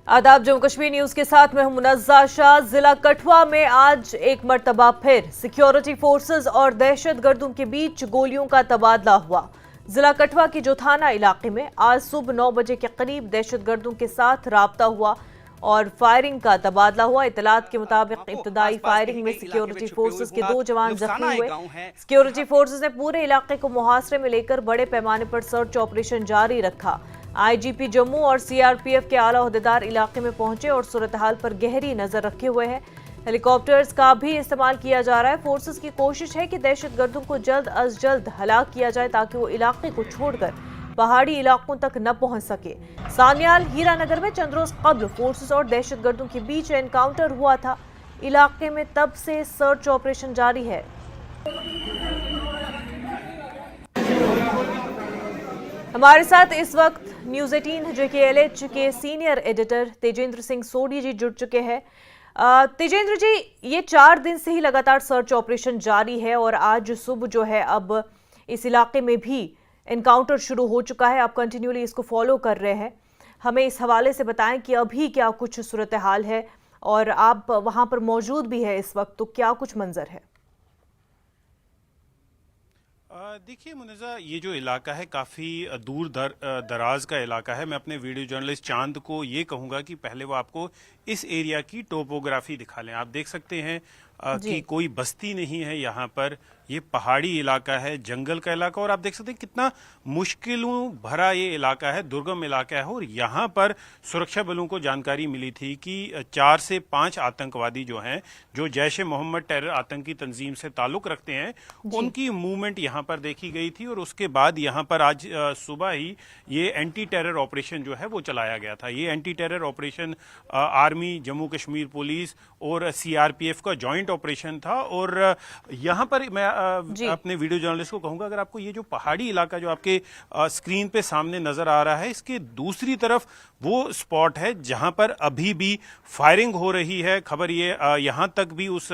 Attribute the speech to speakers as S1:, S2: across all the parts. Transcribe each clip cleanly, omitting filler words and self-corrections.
S1: आदाब, जम्मू कश्मीर न्यूज के साथ मैं हूं मुनज़्ज़ा शाह। जिला कठुआ में आज एक मर्तबा फिर सिक्योरिटी फोर्सेस और दहशतगर्दों के बीच गोलियों का तबादला हुआ। जिला कठुआ के जोथाना इलाके में आज सुबह 9 बजे के करीब दहशतगर्दों के साथ राब्ता हुआ और फायरिंग का तबादला हुआ। इतलात के मुताबिक इब्तदाई फायरिंग में सिक्योरिटी फोर्सेस के 2 जवान जख्मी हुए। सिक्योरिटी फोर्सेस ने पूरे इलाके को मुहासरे में लेकर बड़े पैमाने पर सर्च ऑपरेशन जारी रखा। आईजीपी जम्मू और सीआरपीएफ के आला ओहदेदार इलाके में पहुंचे और सूरत हाल पर गहरी नजर रखे हुए हैं। हेलीकॉप्टर्स का भी इस्तेमाल किया जा रहा है। फोर्सेस की कोशिश है कि दहशतगर्दों को जल्द अज जल्द हलाक किया जाए ताकि वो इलाके को छोड़कर पहाड़ी इलाकों तक न पहुंच सके। सान्याल हीरानगर में चंद रोज कबल फोर्सेस और दहशतगर्दों के बीच एनकाउंटर हुआ था। इलाके में तब से सर्च ऑपरेशन जारी है। हमारे साथ इस वक्त न्यूज 18 JKLH के सीनियर एडिटर तेजेंद्र सिंह सोडी जी जुड़ चुके हैं। तेजेंद्र जी, ये 4 दिन से ही लगातार सर्च ऑपरेशन जारी है और आज सुबह जो है अब इस इलाके में भी एनकाउंटर शुरू हो चुका है। आप कंटिन्यूली इसको फॉलो कर रहे हैं। हमें इस हवाले से बताएं कि अभी क्या कुछ सूरत हाल है और आप वहां पर मौजूद भी है इस वक्त, तो क्या कुछ मंजर है?
S2: देखिए मुनज़्ज़ा, ये जो इलाका है काफ़ी दूर दराज का इलाका है। मैं अपने वीडियो जर्नलिस्ट चांद को ये कहूँगा कि पहले वो आपको इस एरिया की टोपोग्राफी दिखा लें। आप देख सकते हैं कि कोई बस्ती नहीं है यहाँ पर। ये पहाड़ी इलाका है, जंगल का इलाका, और आप देख सकते हैं कितना मुश्किलों भरा ये इलाका है, दुर्गम इलाका है। और यहाँ पर सुरक्षा बलों को जानकारी मिली थी कि 4 से 5 आतंकवादी जो हैं, जो जैश ए मोहम्मद टेरर आतंकी तंजीम से ताल्लुक रखते हैं, उनकी मूवमेंट यहाँ पर देखी गई थी। और उसके बाद यहाँ पर आज सुबह ही ये एंटी टेरर ऑपरेशन जो है वो चलाया गया था। ये anti terror operation army, Jammu Kashmir police और सीआरपीएफ का जॉइंट ऑपरेशन था। और यहाँ पर मैं अपने वीडियो जर्नलिस्ट को कहूंगा, अगर आपको ये जो पहाड़ी इलाका जो आपके स्क्रीन पे सामने नजर आ रहा है, इसके दूसरी तरफ वो स्पॉट है जहां पर अभी भी फायरिंग हो रही है। खबर ये यहां तक भी उस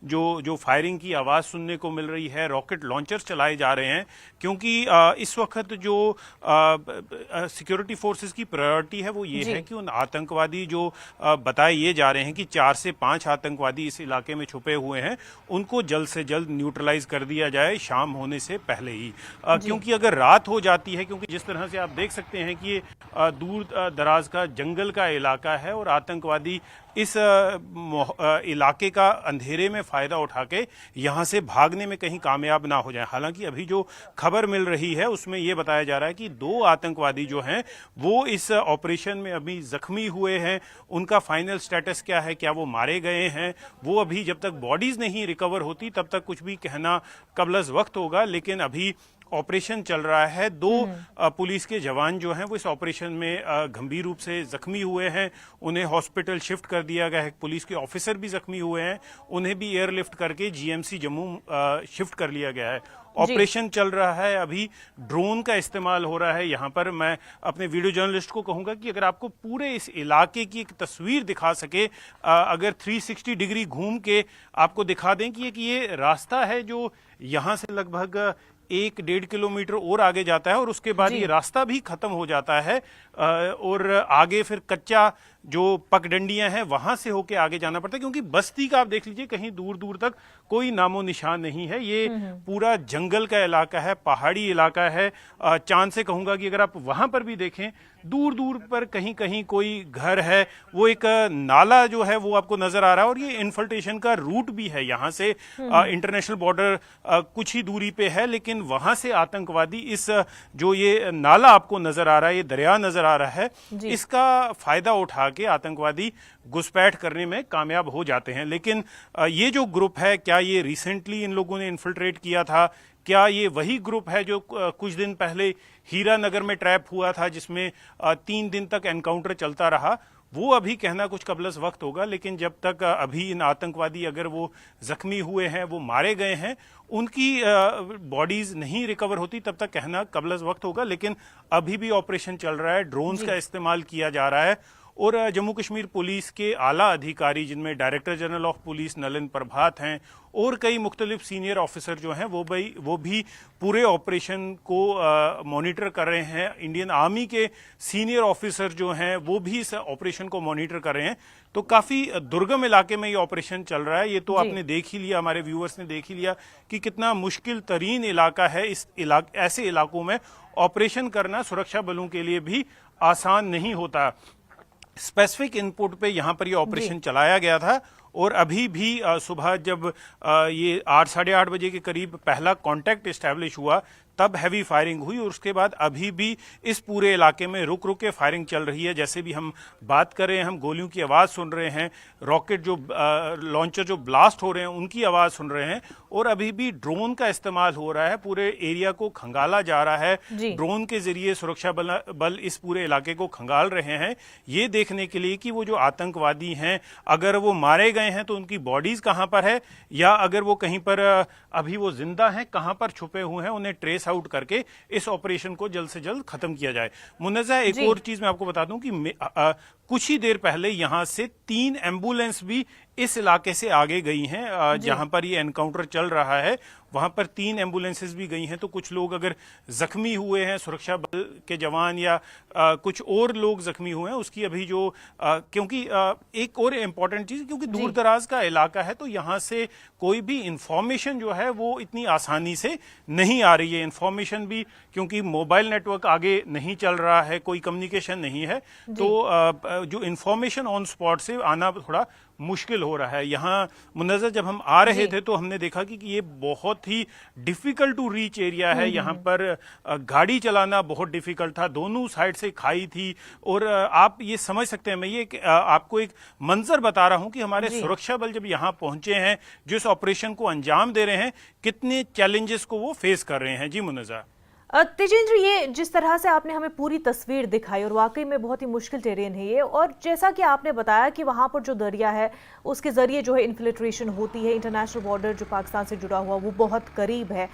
S2: जो फायरिंग की आवाज सुनने को मिल रही है। रॉकेट लॉन्चर्स चलाए जा रहे हैं क्योंकि इस वक्त जो सिक्योरिटी फोर्सेस की प्रायोरिटी है वो ये है कि उन आतंकवादी जो बताए ये जा रहे हैं कि 4 से 5 आतंकवादी इस इलाके में छुपे हुए हैं, उनको जल्द से जल्द न्यूट्रलाइज कर दिया जाए शाम होने से पहले ही। क्योंकि अगर रात हो जाती है, क्योंकि जिस तरह से आप देख सकते हैं कि ये दूर दराज का जंगल का इलाका है और आतंकवादी इस इलाके का अंधेरे में फायदा उठा के यहां से भागने में कहीं कामयाब ना हो जाए। हालांकि अभी जो खबर मिल रही है उसमें यह बताया जा रहा है कि 2 आतंकवादी जो हैं वो इस ऑपरेशन में अभी जख्मी हुए हैं। उनका फाइनल स्टेटस क्या है, क्या वो मारे गए हैं, वो अभी जब तक बॉडीज नहीं रिकवर होती तब तक कुछ भी कहना कबलज़ वक्त होगा। लेकिन अभी ऑपरेशन चल रहा है। 2 पुलिस के जवान जो हैं वो इस ऑपरेशन में गंभीर रूप से जख्मी हुए हैं। उन्हें हॉस्पिटल शिफ्ट कर दिया गया है। पुलिस के ऑफिसर भी जख्मी हुए हैं, उन्हें भी एयरलिफ्ट करके जीएमसी जम्मू शिफ्ट कर लिया गया है। ऑपरेशन चल रहा है, अभी ड्रोन का इस्तेमाल हो रहा है। यहाँ पर मैं अपने वीडियो जर्नलिस्ट को कहूंगा कि अगर आपको पूरे इस इलाके की एक तस्वीर दिखा सके, अगर 360 डिग्री घूम के आपको दिखा दें कि ये रास्ता है जो यहाँ से लगभग 1-1.5 किलोमीटर और आगे जाता है और उसके बाद ये रास्ता भी खत्म हो जाता है और आगे फिर कच्चा जो पगडंडियां हैं वहां से होके आगे जाना पड़ता है। क्योंकि बस्ती का आप देख लीजिए कहीं दूर दूर तक कोई नामो निशान नहीं है। ये पूरा जंगल का इलाका है, पहाड़ी इलाका है। चांद से कहूंगा कि अगर आप वहां पर भी देखें, दूर दूर पर कहीं कहीं कोई घर है, वो एक नाला जो है वो आपको नजर आ रहा है। और ये इन्फिल्ट्रेशन का रूट भी है, यहाँ से इंटरनेशनल बॉर्डर कुछ ही दूरी पे है, लेकिन वहां से आतंकवादी इस जो ये नाला आपको नजर आ रहा है, ये दरिया नजर आ रहा है, इसका फायदा उठा के आतंकवादी घुसपैठ करने में कामयाब हो जाते हैं। लेकिन ये जो ग्रुप है, क्या ये रिसेंटली इन लोगों ने इन्फिल्ट्रेट किया था? क्या ये वही ग्रुप है जो कुछ दिन पहले हीरानगर में ट्रैप हुआ था, जिसमें 3 दिन तक एनकाउंटर चलता रहा? वो अभी कहना कुछ कबलज़ वक्त होगा। लेकिन जब तक अभी इन आतंकवादी अगर वो जख्मी हुए हैं, वो मारे गए हैं, उनकी बॉडीज नहीं रिकवर होती, तब तक कहना कबलज़ वक्त होगा। लेकिन अभी भी ऑपरेशन चल रहा है, ड्रोन्स का इस्तेमाल किया जा रहा है और जम्मू कश्मीर पुलिस के आला अधिकारी जिनमें director general of police Nalin Prabhat हैं और कई मुख्तलिफ सीनियर ऑफिसर जो हैं वो भी पूरे ऑपरेशन को मॉनिटर कर रहे हैं। इंडियन आर्मी के सीनियर ऑफिसर जो हैं वो भी इस ऑपरेशन को मॉनिटर कर रहे हैं। तो काफी दुर्गम इलाके में ये ऑपरेशन चल रहा है। ये तो आपने देख ही लिया, हमारे व्यूअर्स ने देख ही लिया कि कितना मुश्किल तरीन इलाका है। ऐसे इलाकों में ऑपरेशन करना सुरक्षा बलों के लिए भी आसान नहीं होता। स्पेसिफिक इनपुट पे यहाँ पर ये ऑपरेशन चलाया गया था और अभी भी सुबह जब ये 8 साढ़े 8 बजे के करीब पहला कांटेक्ट एस्टैब्लिश हुआ तब हैवी फायरिंग हुई और उसके बाद अभी भी इस पूरे इलाके में रुक रुक के फायरिंग चल रही है। जैसे भी हम बात कर रहे हैं, हम गोलियों की आवाज़ सुन रहे हैं, रॉकेट जो लॉन्चर जो ब्लास्ट हो रहे हैं उनकी आवाज़ सुन रहे हैं और अभी भी ड्रोन का इस्तेमाल हो रहा है। पूरे एरिया को खंगाला जा रहा है। ड्रोन के जरिए सुरक्षा बल इस पूरे इलाके को खंगाल रहे हैं ये देखने के लिए कि वो जो आतंकवादी हैं अगर वो मारे गए हैं तो उनकी बॉडीज कहाँ पर है या अगर वो कहीं पर अभी वो जिंदा हैं, कहाँ पर छुपे हुए हैं, उन्हें ट्रेस आउट करके इस ऑपरेशन को जल्द से जल्द खत्म किया जाए। मुन्नज़ा, एक और चीज मैं आपको बता दूं कि कुछ ही देर पहले यहां से 3 एम्बुलेंस भी इस इलाके से आगे गई हैं। जहां पर ये एनकाउंटर चल रहा है वहां पर 3 एम्बुलेंसेस भी गई हैं। तो कुछ लोग अगर जख्मी हुए हैं, सुरक्षा बल के जवान या कुछ और लोग जख्मी हुए हैं, उसकी अभी जो क्योंकि एक और इम्पॉर्टेंट चीज, क्योंकि दूर दराज का इलाका है तो यहां से कोई भी इंफॉर्मेशन जो है वो इतनी आसानी से नहीं आ रही है। इंफॉर्मेशन भी क्योंकि मोबाइल नेटवर्क आगे नहीं चल रहा है, कोई कम्युनिकेशन नहीं है, तो जो इंफॉर्मेशन ऑन स्पॉट से आना थोड़ा मुश्किल हो रहा है। यहाँ मुन्नज़र जब हम आ रहे थे तो हमने देखा कि ये बहुत ही डिफिकल्ट टू रीच एरिया है। यहाँ पर गाड़ी चलाना बहुत डिफिकल्ट था, दोनों साइड से खाई थी और आप ये समझ सकते हैं, मैं ये आपको एक मंजर बता रहा हूँ कि हमारे सुरक्षा बल जब यहाँ पहुंचे हैं, जो इस ऑपरेशन को अंजाम दे रहे हैं, कितने चैलेंजेस को वो फेस कर रहे हैं। जी मुन्नज़र।
S1: तेजेंद्र, ये जिस तरह से आपने हमें पूरी तस्वीर दिखाई और वाकई में बहुत ही मुश्किल टेरेन है ये, और जैसा कि आपने बताया कि वहां पर जो दरिया है उसके जरिए जो है इन्फिल्ट्रेशन होती है, इंटरनेशनल बॉर्डर जो पाकिस्तान से जुड़ा हुआ वो बहुत करीब है।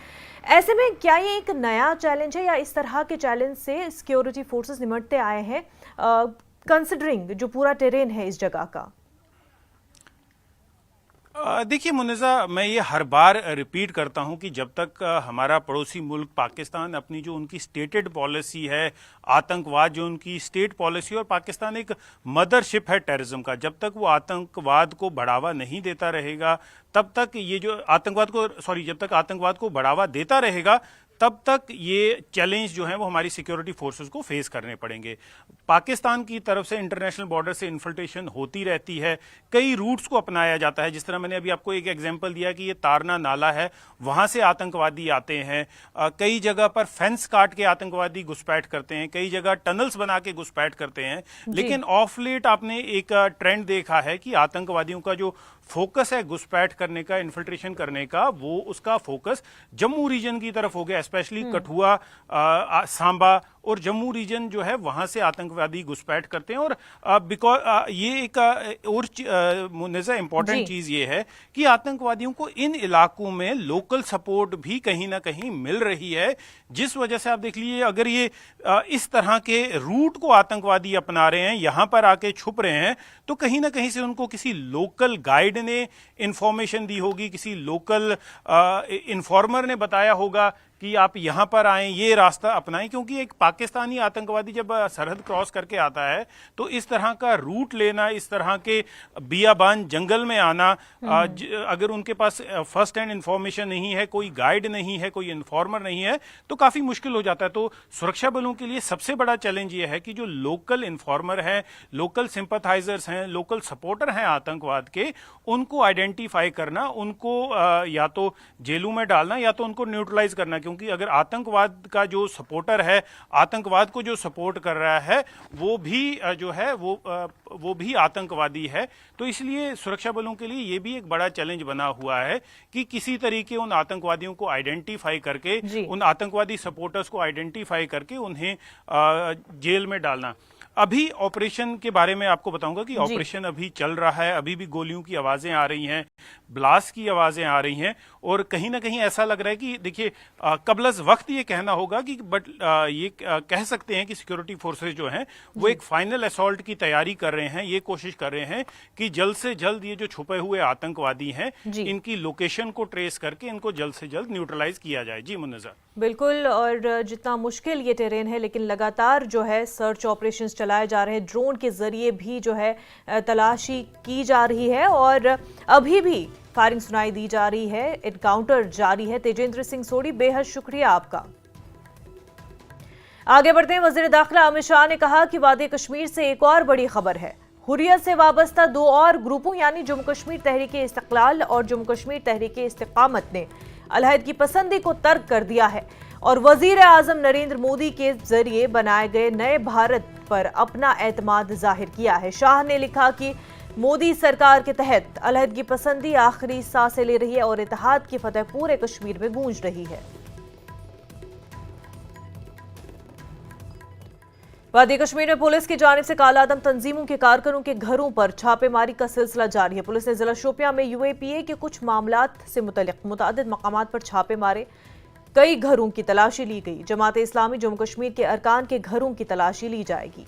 S1: ऐसे में क्या ये एक नया चैलेंज है या इस तरह के चैलेंज से सिक्योरिटी फोर्सेस निपटते आए हैं कंसिडरिंग जो पूरा टेरेन है इस जगह का?
S2: देखिए मुन्नज़ा, मैं ये हर बार रिपीट करता हूं कि जब तक हमारा पड़ोसी मुल्क पाकिस्तान अपनी जो उनकी स्टेटेड पॉलिसी है, आतंकवाद जो उनकी स्टेट पॉलिसी, और पाकिस्तान एक मदरशिप है टेररिज्म का, जब तक वो आतंकवाद को बढ़ावा नहीं देता रहेगा तब तक ये जो जब तक आतंकवाद को बढ़ावा देता रहेगा तब तक ये चैलेंज जो है वो हमारी सिक्योरिटी फोर्सेस को फेस करने पड़ेंगे। पाकिस्तान की तरफ से इंटरनेशनल बॉर्डर से इन्फिल्ट्रेशन होती रहती है, कई रूट्स को अपनाया जाता है। जिस तरह मैंने अभी आपको एक एग्जांपल दिया कि ये तारना नाला है, वहां से आतंकवादी आते हैं। कई जगह पर फेंस काट के आतंकवादी घुसपैठ करते हैं, कई जगह टनल्स बना के घुसपैठ करते हैं। लेकिन ऑफ लेट आपने एक ट्रेंड देखा है कि आतंकवादियों का जो फोकस है घुसपैठ करने का, इन्फिल्ट्रेशन करने का, वो उसका फोकस जम्मू रीजन की तरफ हो गया, स्पेशली कठुआ, सांबा और जम्मू रीजन जो है वहां से आतंकवादी घुसपैठ करते हैं। और बिकॉज ये एक और मुन्नज़ा इंपॉर्टेंट चीज ये है कि आतंकवादियों को इन इलाकों में लोकल सपोर्ट भी कहीं ना कहीं मिल रही है, जिस वजह से आप देख लीजिए अगर ये इस तरह के रूट को आतंकवादी अपना रहे हैं, यहां पर आके छुप रहे हैं, तो कहीं ना कहीं से उनको किसी लोकल गाइड ने इंफॉर्मेशन दी होगी, किसी लोकल इन्फॉर्मर ने बताया होगा कि आप यहां पर आएं, ये रास्ता अपनाएं। क्योंकि एक पाकिस्तानी आतंकवादी जब सरहद क्रॉस करके आता है तो इस तरह का रूट लेना, इस तरह के बियाबान जंगल में आना, अगर उनके पास फर्स्ट हैंड इंफॉर्मेशन नहीं है, कोई गाइड नहीं है, कोई इन्फॉर्मर नहीं है, तो काफी मुश्किल हो जाता है। तो सुरक्षा बलों के लिए सबसे बड़ा चैलेंज ये है कि जो लोकल इन्फॉर्मर हैं, लोकल सिंपथाइजर्स हैं, लोकल सपोर्टर हैं आतंकवाद के, उनको आइडेंटिफाई करना, उनको या तो जेलों में डालना या तो उनको न्यूट्रलाइज करना। क्योंकि अगर आतंकवाद का जो सपोर्टर है, आतंकवाद को जो सपोर्ट कर रहा है, वो भी जो है वो भी आतंकवादी है। तो इसलिए सुरक्षा बलों के लिए ये भी एक बड़ा चैलेंज बना हुआ है कि किसी तरीके उन आतंकवादियों को आइडेंटिफाई करके, उन आतंकवादी सपोर्टर्स को आइडेंटिफाई करके उन्हें जेल में डालना। अभी ऑपरेशन के बारे में आपको बताऊंगा कि ऑपरेशन अभी चल रहा है, अभी भी गोलियों की आवाजें आ रही हैं। ब्लास्ट की आवाजें आ रही हैं और कहीं ना कहीं ऐसा लग रहा है कि देखिए कबलस वक्त ये कहना होगा कि कह सकते हैं कि सिक्योरिटी फोर्सेज जो हैं वो एक फाइनल असॉल्ट की तैयारी कर रहे हैं, ये कोशिश कर रहे हैं कि जल्द से जल्द ये जो छुपे हुए आतंकवादी हैं इनकी लोकेशन को ट्रेस करके इनको जल्द से जल्द न्यूट्रलाइज किया जाए। जी मुन्नज़ा।
S1: बिल्कुल, और जितना मुश्किल ये टेरेन है लेकिन लगातार जो है सर्च ऑपरेशंस चलाए जा रहे हैं, ड्रोन के जरिए भी जो है तलाशी की जा रही है और अभी भी फायरिंग सुनाई दी जा रही है, एनकाउंटर जारी है। तेजेंद्र सिंह सोढ़ी, बेहद शुक्रिया आपका। आगे बढ़ते हैं। वजीर दाखिला अमित शाह ने कहा कि वादी कश्मीर से एक और बड़ी खबर है। हुर्रियत से वाबस्ता दो और ग्रुपों यानी जम्मू कश्मीर तहरीक इस्तिकलाल और जम्मू कश्मीर तहरीक इस्तिकामत ने अलहदगी पसंदी को तर्क कर दिया है और वजीर आजम नरेंद्र मोदी के जरिए बनाए गए नए भारत पर अपना एतमाद जाहिर किया है। शाह ने लिखा कि मोदी सरकार के तहत अलहदगी पसंदी आखिरी सांसें ले रही है और इत्तेहाद की फतह पूरे कश्मीर में गूंज रही है। वादी कश्मीर में पुलिस की जानिब से कालादम तंजीमों के कारकुनों के घरों पर छापेमारी का सिलसिला जारी है। पुलिस ने जिला शोपियां में यूएपीए के कुछ मामलात से मुतल्लिक मुतादिद मकामात पर छापे मारे, कई घरों की तलाशी ली गई। जमात इस्लामी जम्मू कश्मीर के अरकान के घरों की तलाशी ली जाएगी।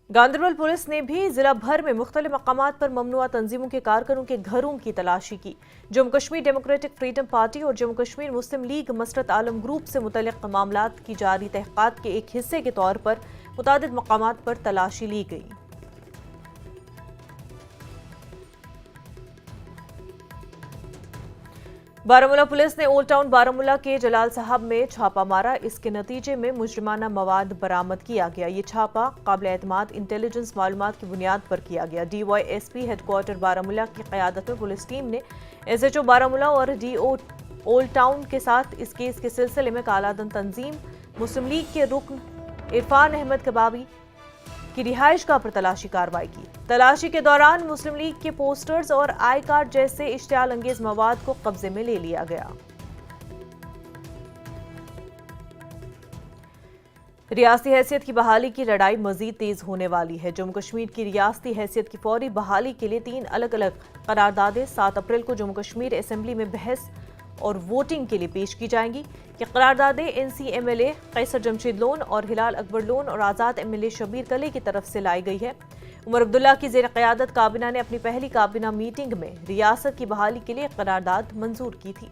S1: गांदरबल पुलिस ने भी जिला भर में मुख्तलिफ मकामात पर ममनुआ तंजीमों के कारकुनों के घरों की तलाशी की। Jammu Kashmir democratic freedom party और जम्मू कश्मीर मुस्लिम लीग मसरत आलम ग्रुप से मुतल्लिक मामलात की जारी तहक़ीक़ात के एक हिस्से के तौर पर मुतादिद मकामात पर तलाशी ली गई। बारामूला पुलिस ने ओल्ड टाउन बारामूला के जलाल साहब में छापा मारा। इसके नतीजे में मुजरिमाना मवाद बरामद किया गया। ये छापा काबिल एतमाद इंटेलिजेंस मालूमात की बुनियाद पर किया गया। DYSP हेडक्वार्टर बारामूला की क़यादत में पुलिस टीम ने SHO बारामूला और DO ओल्ड टाउन के साथ इस केस के सिलसिले में कालादम तंजीम मुस्लिम लीग के रुकन इरफान अहमद कबाबी की रिहाइश गाह पर तलाशी कार्रवाई की। तलाशी के दौरान मुस्लिम लीग के पोस्टर्स और आई कार्ड जैसे इश्तियाल अंगेज मवाद को कब्जे में ले लिया गया। रियासती हैसियत की बहाली की लड़ाई मजीद तेज होने वाली है। जम्मू कश्मीर की रियासती हैसियत की फौरी बहाली के लिए 3 अलग अलग करारदादें 7 अप्रैल को जम्मू कश्मीर असेंबली में बहस और वोटिंग के लिए पेश की जाएंगी। ये करारदादें NC MLA कैसर जमशेद लोन और हिलाल अकबर लोन और आज़ाद MLA शबीर कले की तरफ से लाई गई है। उमर अब्दुल्ला की ज़ेर क़यादत काबीना ने अपनी पहली काबीना मीटिंग में रियासत की बहाली के लिए करारदाद मंजूर की थी।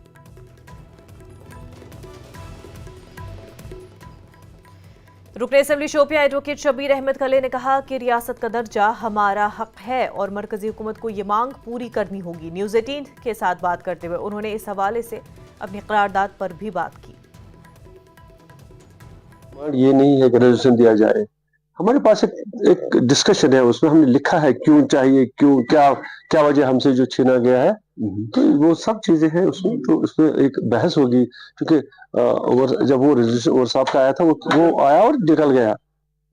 S1: रुकन असेंबली शोपियां एडवोकेट शबीर अहमद कले ने कहा कि रियासत का दर्जा हमारा हक है और मरकजी हुकूमत को ये मांग पूरी करनी होगी। न्यूज़ 18 के साथ बात करते हुए उन्होंने इस हवाले से अपनी करारदाद पर भी बात की।
S3: ये नहीं है कि रेजोल्यूशन दिया जाए, हमारे पास एक डिस्कशन है, उसमें हमने लिखा है क्यों चाहिए, क्यों क्या वजह हमसे जो छीना गया है, तो वो सब चीजें हैं उसमें। तो उसमें एक बहस होगी क्योंकि जब वो रेजोल्यूशन और साहब का आया था वो आया और निकल गया,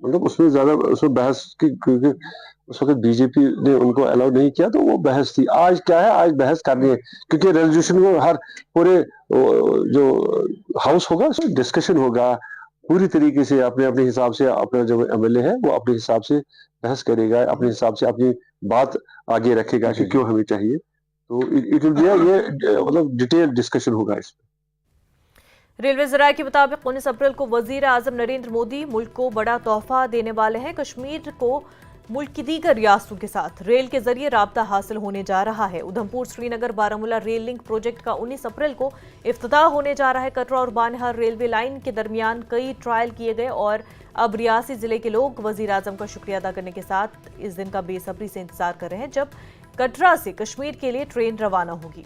S3: मतलब उसमें ज्यादा उसमें बहस की, क्योंकि उस वक्त बीजेपी ने उनको अलाउ नहीं किया तो वो बहस थी। आज क्या है, आज बहस करनी है क्योंकि रेजोल्यूशन को हर पूरे जो हाउस होगा उसमें डिस्कशन होगा पूरी तरीके से, अपने हिसाब से अपना जो MLA है वो अपने हिसाब से बहस करेगा, अपने हिसाब से अपनी बात आगे रखेगा कि क्यों हमें चाहिए। तो इट विल बी ये मतलब डिटेल डिस्कशन होगा इसमें।
S1: रेलवे ज़राए के मुताबिक 19 अप्रैल को वजीर आजम नरेंद्र मोदी मुल्क को बड़ा तोहफा देने वाले हैं। कश्मीर को मुल्क की दीगर रियासतों के साथ रेल के जरिए राब्ता हासिल होने जा रहा है। Udhampur Srinagar Baramulla rail link project का 19 अप्रैल को इफ्तिताह होने जा रहा है। कटरा और बानिहाल रेलवे लाइन के दरमियान कई ट्रायल किए गए और अब रियासी जिले के लोग वजीर आजम का शुक्रिया अदा करने के साथ इस दिन का बेसब्री से इंतजार कर रहे हैं जब कटरा से कश्मीर के लिए ट्रेन रवाना होगी।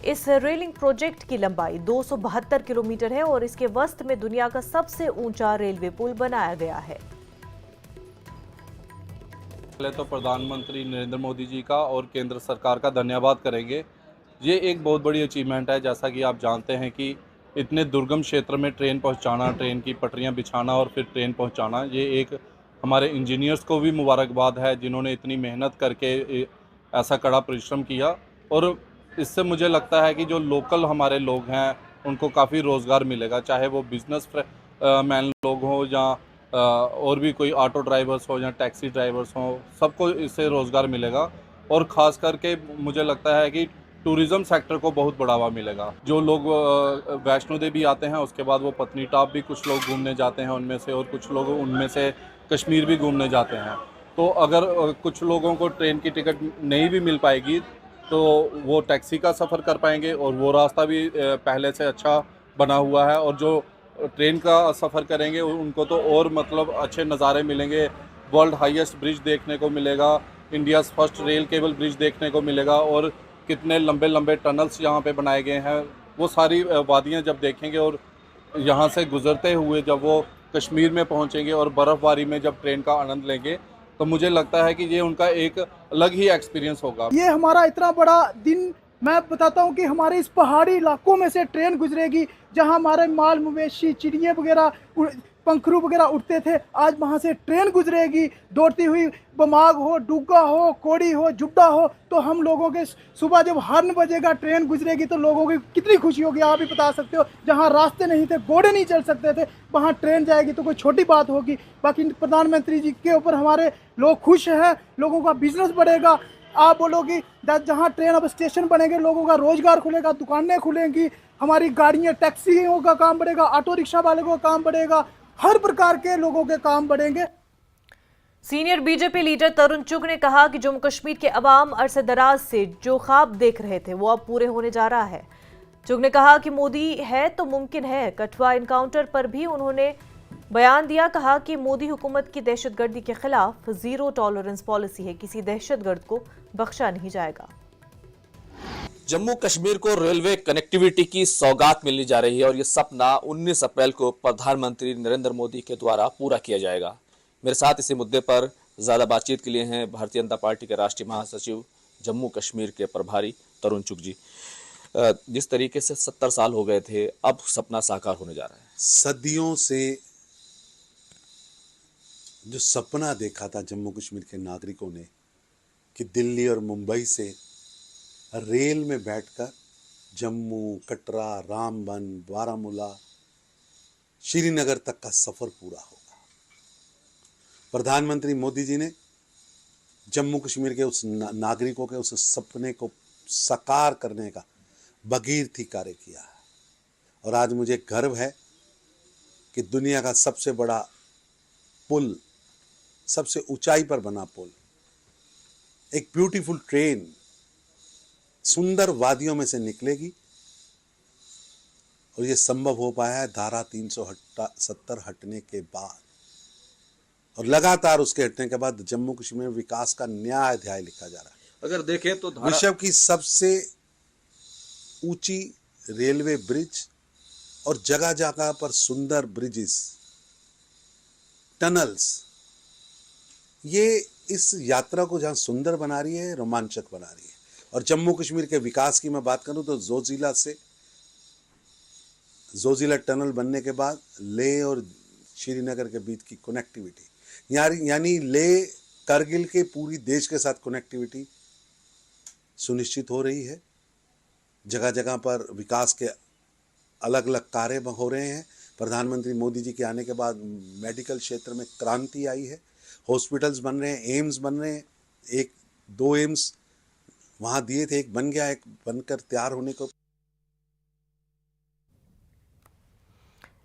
S1: इस रेलिंग प्रोजेक्ट की लंबाई 272 किलोमीटर है और इसके वस्त में दुनिया का सबसे ऊंचा रेलवे पुल बनाया गया है।
S4: पहले तो प्रधानमंत्री नरेंद्र मोदी जी का और केंद्र सरकार का धन्यवाद करेंगे। ये एक बहुत बड़ी अचीवमेंट है। जैसा कि आप जानते हैं कि इतने दुर्गम क्षेत्र में ट्रेन पहुंचाना, ट्रेन की पटरियां बिछाना और फिर ट्रेन पहुंचाना, ये एक हमारे इंजीनियर्स को भी मुबारकबाद है जिन्होंने इतनी मेहनत करके ऐसा कड़ा परिश्रम किया। और इससे मुझे लगता है कि जो लोकल हमारे लोग हैं उनको काफ़ी रोज़गार मिलेगा, चाहे वो बिज़नेस मैन लोग हों या और भी कोई ऑटो ड्राइवर्स हो या टैक्सी ड्राइवर्स हों, सबको इससे रोज़गार मिलेगा। और ख़ास करके मुझे लगता है कि टूरिज़्म सेक्टर को बहुत बढ़ावा मिलेगा। जो लोग वैष्णो देवी आते हैं, उसके बाद वो पत्नीटॉप भी कुछ लोग घूमने जाते हैं उनमें से, और कुछ लोग उनमें से कश्मीर भी घूमने जाते हैं। तो अगर कुछ लोगों को ट्रेन की टिकट नहीं भी मिल पाएगी तो वो टैक्सी का सफ़र कर पाएंगे, और वो रास्ता भी पहले से अच्छा बना हुआ है। और जो ट्रेन का सफ़र करेंगे उनको तो और मतलब अच्छे नज़ारे मिलेंगे। वर्ल्ड हाईएस्ट ब्रिज देखने को मिलेगा, India's first rail cable bridge देखने को मिलेगा, और कितने लंबे लंबे टनल्स यहाँ पे बनाए गए हैं। वो सारी वादियाँ जब देखेंगे और यहाँ से गुज़रते हुए जब वो कश्मीर में पहुँचेंगे और बर्फ़बारी में जब ट्रेन का आनंद लेंगे, तो मुझे लगता है कि ये उनका एक अलग ही एक्सपीरियंस होगा।
S5: ये हमारा इतना बड़ा दिन, मैं बताता हूँ कि हमारे इस पहाड़ी इलाकों में से ट्रेन गुजरेगी, जहाँ हमारे माल मवेशी चिड़िया वगैरह पंखरू वगैरह उठते थे, आज वहाँ से ट्रेन गुजरेगी दौड़ती हुई। बमाग हो, डुग्गा हो, कोड़ी हो, जुड्डा हो, तो हम लोगों के सुबह जब हॉर्न बजेगा ट्रेन गुजरेगी तो लोगों की कितनी खुशी होगी, आप भी बता सकते हो। जहाँ रास्ते नहीं थे, घोड़े नहीं चल सकते थे, वहाँ ट्रेन जाएगी तो कोई छोटी बात होगी। बाकी प्रधानमंत्री जी के ऊपर हमारे लोग खुश हैं, लोगों का बिजनेस बढ़ेगा। आप बोलोगी जहाँ ट्रेन अब स्टेशन बनेंगे, लोगों का रोजगार खुलेगा, दुकानें खुलेंगी, हमारी गाड़ियाँ टैक्सियों का काम बढ़ेगा, ऑटो रिक्शा वाले का काम बढ़ेगा, हर प्रकार के लोगों के काम बढ़ेंगे।
S1: सीनियर बीजेपी लीडर तरुण चुग ने कहा कि जम्मू कश्मीर के अवाम अरसे दराज से जो ख्वाब देख रहे थे वो अब पूरे होने जा रहा है। चुग ने कहा कि मोदी है तो मुमकिन है। कठुआ इनकाउंटर पर भी उन्होंने बयान दिया, कहा कि मोदी हुकूमत की दहशतगर्दी के खिलाफ जीरो टॉलरेंस पॉलिसी है, किसी दहशतगर्द को बख्शा नहीं जाएगा।
S6: जम्मू कश्मीर को रेलवे कनेक्टिविटी की सौगात मिलने जा रही है और ये सपना 19 अप्रैल को प्रधानमंत्री नरेंद्र मोदी के द्वारा पूरा किया जाएगा। मेरे साथ इसी मुद्दे पर ज़्यादा बातचीत के लिए हैं भारतीय जनता पार्टी के राष्ट्रीय महासचिव जम्मू कश्मीर के प्रभारी तरुण चुग जी। जिस तरीके से 70 साल हो गए थे, अब सपना साकार होने जा रहा है।
S7: सदियों से जो सपना देखा था जम्मू कश्मीर के नागरिकों ने कि दिल्ली और मुंबई से रेल में बैठकर जम्मू, कटरा, रामबन, बारामूला, श्रीनगर तक का सफर पूरा होगा। प्रधानमंत्री मोदी जी ने जम्मू कश्मीर के उस नागरिकों के उस सपने को साकार करने का भगीरथी कार्य किया है। और आज मुझे गर्व है कि दुनिया का सबसे बड़ा पुल, सबसे ऊंचाई पर बना पुल, एक ब्यूटीफुल ट्रेन सुंदर वादियों में से निकलेगी। और ये संभव हो पाया है धारा 370 हटने के बाद, और लगातार उसके हटने के बाद जम्मू कश्मीर में विकास का नया अध्याय लिखा जा रहा है।
S6: अगर देखें तो
S7: विश्व की सबसे ऊंची रेलवे ब्रिज और जगह जगह पर सुंदर ब्रिजेस, टनल्स, ये इस यात्रा को जहां सुंदर बना रही है, रोमांचक बना रही है। और जम्मू कश्मीर के विकास की मैं बात करूं तो जोजिला टनल बनने के बाद लेह और श्रीनगर के बीच की कनेक्टिविटी, यानी लेह करगिल के पूरी देश के साथ कनेक्टिविटी सुनिश्चित हो रही है। जगह जगह पर विकास के अलग अलग कार्य हो रहे हैं। प्रधानमंत्री मोदी जी के आने के बाद मेडिकल क्षेत्र में क्रांति आई है। हॉस्पिटल्स बन रहे हैं, एम्स बन रहे हैं। 1-2 एम्स वहां दिए थे, एक बन गया, एक बनकर तैयार होने को।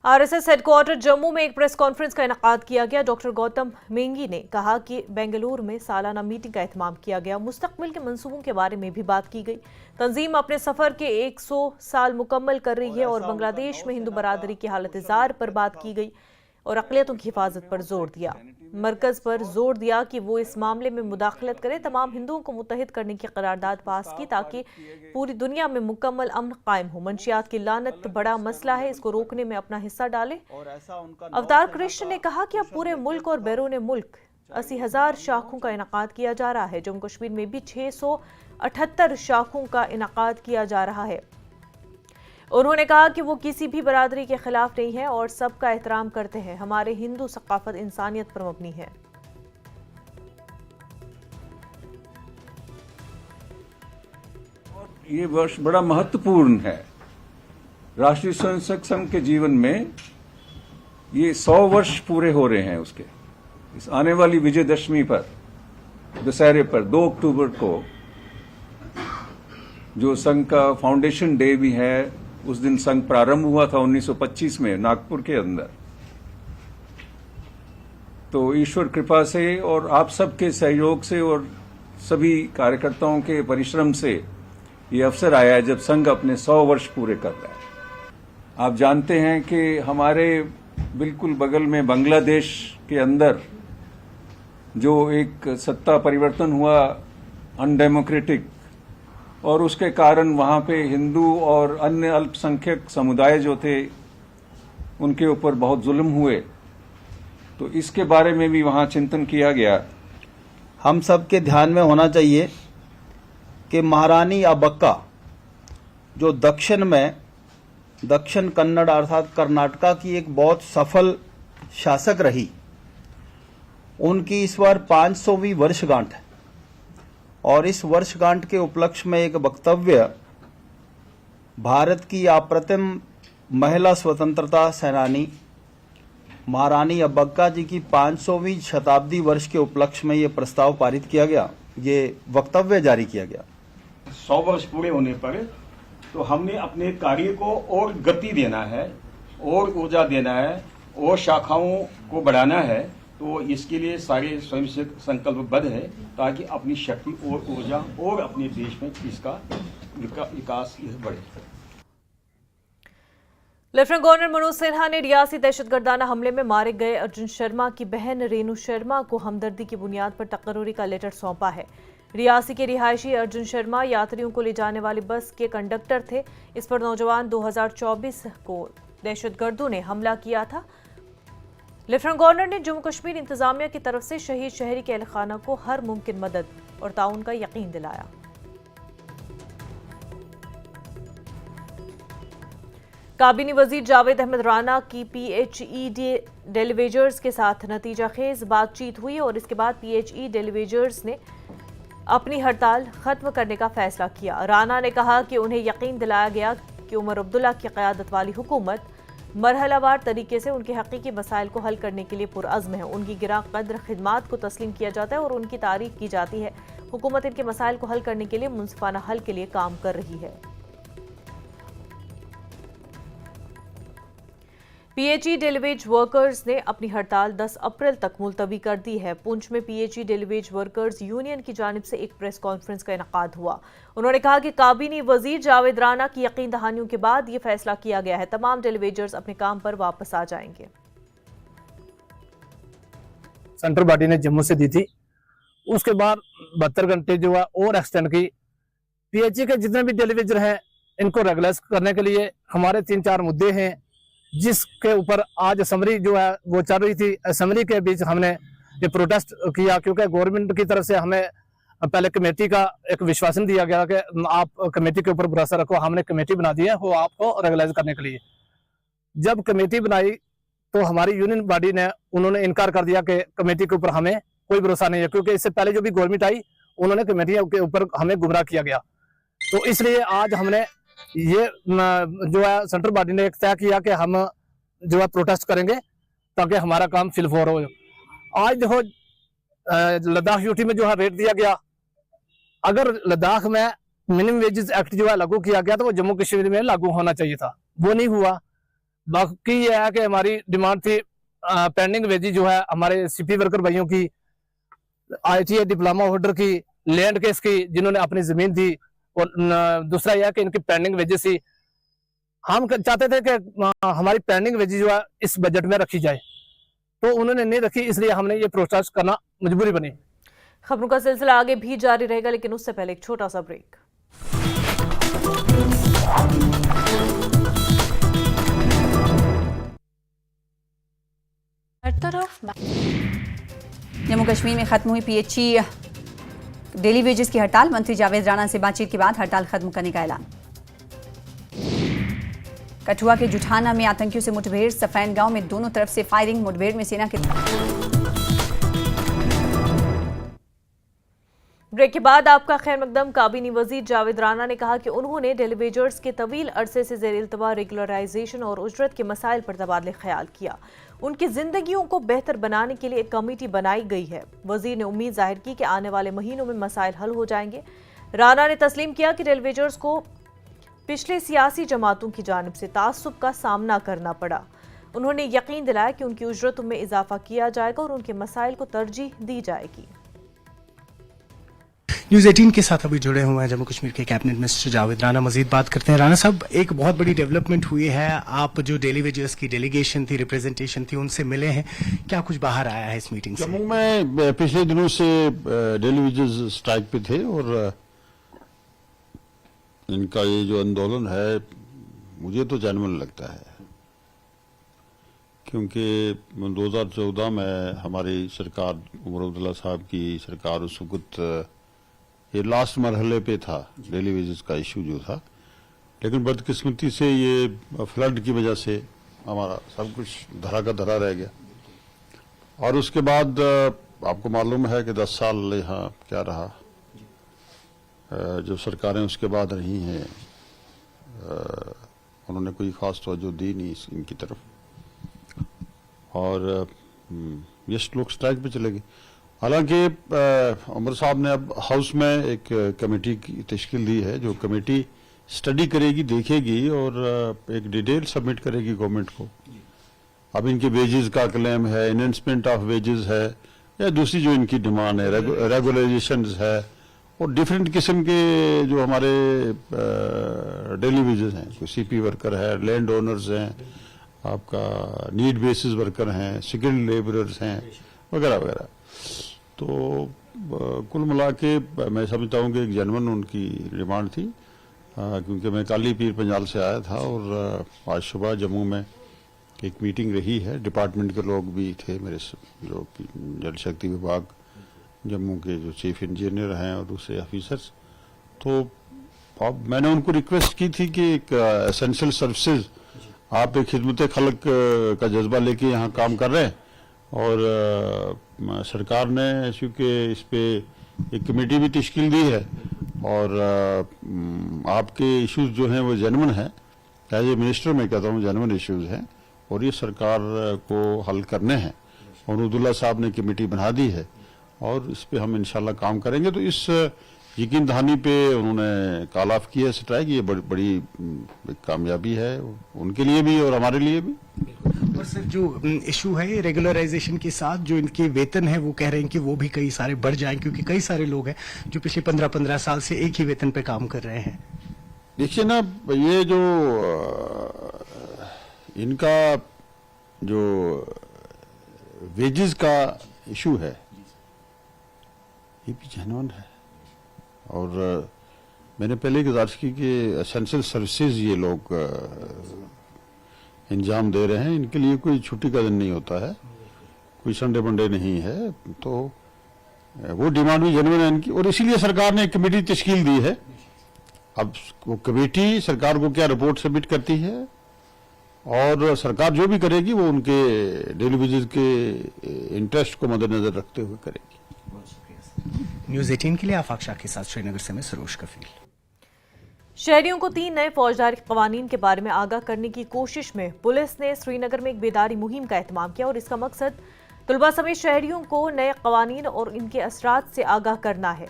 S1: आरएसएस हेडक्वार्टर जम्मू में एक प्रेस कॉन्फ्रेंस का इनेकाद किया गया। डॉक्टर गौतम मेंगी ने कहा कि बेंगलुरु में सालाना मीटिंग का एहतमाम किया गया। मुस्तकबिल के मंसूबों के बारे में भी बात की गई। तंजीम अपने सफर के 100 साल मुकम्मल कर रही है और बांग्लादेश में हिंदू बरादरी की हालत जार पर बात की गई और अक़लियतों की हिफाजत पर जोर दिया। मरकज पर जोर दिया कि वो इस मामले में मुदाखलत करे, तमाम हिंदुओं को मुत्तहिद करने की करारदाद पास की ताकि पूरी दुनिया में मुकम्मल अमन कायम हो। मंशियात की लानत बड़ा मसला है, इसको रोकने में अपना हिस्सा डाले। अवतार कृष्ण ने कहा कि अब पूरे मुल्क और बैरून मुल्क 80,000 शाखों का इनेकाद किया जा रहा है। जम्मू कश्मीर में भी 678 शाखों का इनेकाद किया जा रहा है। उन्होंने कहा कि वो किसी भी बरादरी के खिलाफ नहीं है और सबका एहतराम करते हैं। हमारे हिंदू सकाफत इंसानियत पर मबनी है।
S8: ये वर्ष बड़ा महत्वपूर्ण है राष्ट्रीय स्वयंसेवक संघ के जीवन में। ये 100 वर्ष पूरे हो रहे हैं उसके। इस आने वाली विजयदशमी पर, दशहरे पर 2 अक्टूबर को जो संघ का फाउंडेशन डे भी है, उस दिन संघ प्रारंभ हुआ था 1925 में नागपुर के अंदर। तो ईश्वर कृपा से और आप सबके सहयोग से और सभी कार्यकर्ताओं के परिश्रम से ये अवसर आया है जब संघ अपने 100 वर्ष पूरे कर रहा है। आप जानते हैं कि हमारे बिल्कुल बगल में बांग्लादेश के अंदर जो एक सत्ता परिवर्तन हुआ अनडेमोक्रेटिक, और उसके कारण वहां पे हिंदू और अन्य अल्पसंख्यक समुदाय जो थे उनके ऊपर बहुत जुल्म हुए, तो इसके बारे में भी वहां चिंतन किया गया।
S9: हम सब के ध्यान में होना चाहिए कि महारानी अब्बक्का जो दक्षिण कन्नड़ अर्थात कर्नाटका की एक बहुत सफल शासक रही, उनकी इस बार 500वीं वर्षगांठ है और इस वर्षगांठ के उपलक्ष्य में एक वक्तव्य भारत की अप्रतिम महिला स्वतंत्रता सेनानी महारानी अब्बक्का जी की 500वीं शताब्दी वर्ष के उपलक्ष्य में ये प्रस्ताव पारित किया गया, ये वक्तव्य जारी किया गया।
S10: 100 वर्ष पूरे होने पर तो हमने अपने कार्य को और गति देना है और ऊर्जा देना है और शाखाओं को बढ़ाना है। तो इसके लिए सारे स्वयं से संकल्पबद्ध है ताकि अपनी शक्ति और ऊर्जा और अपने देश में इसका विकास बढ़े।
S1: लेफ्टिनेंट गवर्नर मनोज सिन्हा ने रियासी दहशतगर्दाना हमले में मारे गए अर्जुन शर्मा की बहन रेणु शर्मा को हमदर्दी की बुनियाद पर तकर्रुरी का लेटर सौंपा है। रियासी के रिहायशी अर्जुन शर्मा यात्रियों को ले जाने वाली बस के कंडक्टर थे। इस पर नौजवान 2024 को दहशतगर्दों ने हमला किया था। लेफ्टिनेंट गवर्नर ने जम्मू कश्मीर इंतजामिया की तरफ से शहीद शहरी के अहलखाना को हर मुमकिन मदद और ताउन का यकीन दिलाया। काबीनी वजीर जावेद अहमद राना की PHE डेलीवेजर्स के साथ नतीजाखेज बातचीत हुई और इसके बाद PHE डेलीवेजर्स ने अपनी हड़ताल खत्म करने का फैसला किया। राना ने कहा कि उन्हें यकीन दिलाया गया कि उमर अब्दुल्ला की क़यादत वाली हुकूमत मरहलावार तरीके से उनके हकीकी मसाइल को हल करने के लिए पुरअज़्म है। उनकी गिरा कद्र खिदमात को तस्लीम किया जाता है और उनकी तारीफ की जाती है। हुकूमत इनके मसाइल को हल करने के लिए मुनसिफाना हल के लिए काम कर रही है। PHE डेलीवेज वर्कर्स ने अपनी हड़ताल 10 अप्रैल तक मुलतवी कर दी है। पुंछ में PHE डेलीवेज वर्कर्स यूनियन की जानिब से एक प्रेस कॉन्फ्रेंस का इनकाद हुआ। उन्होंने कहा कि काबीनी वजीर जावेद राना की यकीन दहानियों के बाद ये फैसला किया गया है। तमाम डेलीवेजर्स अपने काम पर वापस आ जाएंगे।
S11: सेंट्रल बॉडी ने जम्मू से दी थी, उसके बाद 72 घंटे जो है और एक्सटेंड की। PHE के जितने भी डेलीवेजर हैं इनको रेगुलराइज करने के लिए हमारे 3-4 मुद्दे हैं, जिसके ऊपर आज असेंबली जो है वो चल रही थी। असेंबली के बीच हमने ये प्रोटेस्ट किया क्योंकि गवर्नमेंट की तरफ से हमें पहले कमेटी का एक विश्वासन दिया गया कि आप कमेटी के ऊपर भरोसा रखो। हमने कमेटी बना दी है वो आपको रेगुलराइज करने के लिए। जब कमेटी बनाई तो हमारी यूनियन बॉडी ने उन्होंने इनकार कर दिया कि कमेटी के ऊपर हमें कोई भरोसा नहीं है, क्योंकि इससे पहले जो भी गवर्नमेंट आई उन्होंने कमेटी के ऊपर हमें गुमराह किया गया। तो इसलिए आज हमने ये जो है सेंट्रल बॉडी ने एक तय किया कि हम जो है प्रोटेस्ट करेंगे ताकि हमारा काम फिलफोर हो। आज देखो लद्दाख यूटी में जो है रेट दिया गया, अगर लद्दाख में मिनिमम वेजेस एक्ट जो है लागू किया गया तो वो जम्मू कश्मीर में लागू होना चाहिए था, वो नहीं हुआ। बाकी ये है कि हमारी डिमांड थी पेंडिंग वेजेस जो है हमारे CP वर्कर भाइयों की, ITA डिप्लोमा होल्डर की, लैंड केस की जिन्होंने अपनी जमीन दी, और दूसरा यह कि इनकी पेंडिंग वेजेस थी। हम चाहते थे कि हमारी पेंडिंग वेजेस जो है इस बजट में रखी जाए, तो उन्होंने नहीं रखी, इसलिए हमने ये प्रोटेस्ट करना मजबूरी बनी।
S1: खबरों का सिलसिला आगे भी जारी रहेगा, लेकिन उससे पहले एक छोटा सा ब्रेक।
S12: हर तरफ जम्मू कश्मीर में खत्म हुई PHE डेली वेजेस की हड़ताल। मंत्री जावेद राणा से बातचीत के बाद हड़ताल खत्म करने का ऐलान। कठुआ के जुठाना में आतंकियों से मुठभेड़, सफैन गांव में दोनों तरफ से फायरिंग। मुठभेड़ में सेना के
S1: ब्रेक के बाद आपका खैर मकदम। काबीनी वजीर जावेद राना ने कहा कि उन्होंने डेलीवेजर्स के तवील अरसे से ज़ेर इल्तवा रेगुलराइजेशन और उजरत के मसाइल पर तबादले ख्याल किया। उनकी जिंदगियों को बेहतर बनाने के लिए एक कमेटी बनाई गई है। वजीर ने उम्मीद जाहिर की कि आने वाले महीनों में मसाइल हल हो जाएंगे। राना ने तस्लीम किया कि डेलीवेजर्स को पिछले सियासी जमातों की जानिब से तासुब का सामना करना पड़ा। उन्होंने यकीन दिलाया कि उनकी उजरतों में इजाफा किया जाएगा और उनके मसाइल को तरजीह दी जाएगी।
S13: न्यूज़ 18 के साथ अभी जुड़े हुए हैं जम्मू कश्मीर के कैबिनेट मिनिस्टर जावेद राना। मजीद बात करते हैं। राना साहब, एक बहुत बड़ी डेवलपमेंट हुई है, आप जो डेली वेजर्स की डेलीगेशन थी, रिप्रेजेंटेशन थी, उनसे मिले हैं, क्या कुछ बाहर आया है इस मीटिंग से?
S14: जम्मू में पिछले दिनों से डेली वेजर्स स्ट्राइक पे थे और इनका ये जो आंदोलन है मुझे तो जेन्युइन लगता है, क्योंकि 2014 में हमारी सरकार, उमर अब्दुल्ला साहब की सरकार, उस वक्त ये लास्ट मरहले पे था डेली वेजेस का इशू जो था, लेकिन बदकिस्मती से ये फ्लड की वजह से हमारा सब कुछ धरा का धरा रह गया। और उसके बाद आपको मालूम है कि 10 साल यहाँ क्या रहा, जो सरकारें उसके बाद रही हैं उन्होंने कोई खास तवज्जो दी नहीं इनकी तरफ, और ये लोग स्ट्राइक पे चले गए। हालांकि उमर साहब ने अब हाउस में एक कमेटी की तश्कील दी है, जो कमेटी स्टडी करेगी, देखेगी और एक डिटेल सबमिट करेगी गवर्नमेंट को। अब इनके वेजेस का क्लेम है, एनहेंसमेंट ऑफ वेजेस है, या दूसरी जो इनकी डिमांड है, रेगुलराइजेशन है, और डिफरेंट किस्म के जो हमारे डेली वेजेस हैं, कोई सीपी वर्कर है, लैंड ओनर्स हैं, आपका नीड बेसिस वर्कर हैं, स्किल्ड लेबरर्स हैं, वगैरह वगैरह। तो कुल मिला के मैं समझता हूँ कि एक जेन्युइन उनकी डिमांड थी, क्योंकि मैं काली पीर पंजाल से आया था और आज सुबह जम्मू में एक मीटिंग रही है, डिपार्टमेंट के लोग भी थे मेरे, जो जल शक्ति विभाग जम्मू के जो चीफ इंजीनियर हैं और दूसरे ऑफिसर्स। तो अब मैंने उनको रिक्वेस्ट की थी कि एक एसेंशियल सर्विसेज, आप एक खिदमत खल्क का जज्बा लेके यहाँ काम कर रहे हैं, और सरकार ने चूँकि इस पे एक कमेटी भी तश्कील दी है, और आपके इश्यूज जो हैं वो जेन्युइन हैं, एज ए मिनिस्टर मैं कहता हूँ जेन्युइन इश्यूज हैं, और ये सरकार को हल करने हैं, और अब्दुल्ला साहब ने कमेटी बना दी है, और इस पे हम इंशाल्लाह काम करेंगे। तो इस यकीन दहानी पे उन्होंने कॉल ऑफ किया स्ट्राइक, ये बड़ी कामयाबी है उनके लिए भी और हमारे लिए भी।
S13: और सर, जो इशू है रेगुलराइजेशन के साथ, जो इनके वेतन है वो कह रहे हैं कि वो भी कई सारे बढ़ जाएं, क्योंकि कई सारे लोग हैं जो पिछले 15-15 साल से एक ही वेतन पे काम कर रहे हैं।
S14: देखिए ना, ये जो इनका जो वेजेस का इशू है ये भी जेन्युइन है, और मैंने पहले गुजारिश की कि एसेंशियल सर्विसेज ये लोग इंजाम दे रहे हैं, इनके लिए कोई छुट्टी का दिन नहीं होता है, कोई संडे मंडे नहीं है, तो वो डिमांड भी जेन्युइन है इनकी, और इसीलिए सरकार ने एक कमेटी तश्कील दी है। अब वो कमेटी सरकार को क्या रिपोर्ट सबमिट करती है, और सरकार जो भी करेगी वो उनके डेली वेजेस के इंटरेस्ट को मद्देनजर रखते हुए करेगी।
S13: न्यूज़ 18 के लिए आफाक शाह के साथ श्रीनगर से मैं सरोज कफील।
S1: शहरियों को 3 नए फौजदारी कवानीन के बारे में आगाह करने की कोशिश में पुलिस ने श्रीनगर में एक बेदारी मुहिम का एहतमाम किया, और इसका मकसद तलबा समेत शहरियों को नए कवानीन और इनके असरात से आगाह करना है।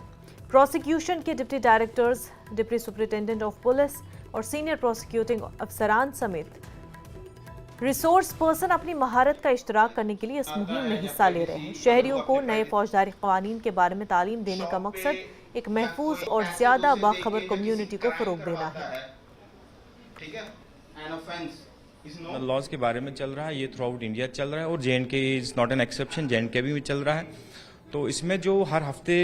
S1: प्रोसिक्यूशन के deputy directors, deputy superintendent of police और सीनियर प्रोसिक्यूटिंग अफसरान समेत रिसोर्स पर्सन अपनी महारत का इश्तराक करने के लिए इस मुहिम में हिस्सा ले रहे हैं। शहरियों को नए फौजदारी कवानीन के बारे में तालीम देने का मकसद एक महफूज और ज्यादा बाखबर कम्युनिटी को फरोग देना है।
S15: लॉज के बारे में चल रहा है, ये थ्रू आउट इंडिया चल रहा है, और JNK is not an exception, JNK भी चल रहा है। तो इसमें जो हर हफ्ते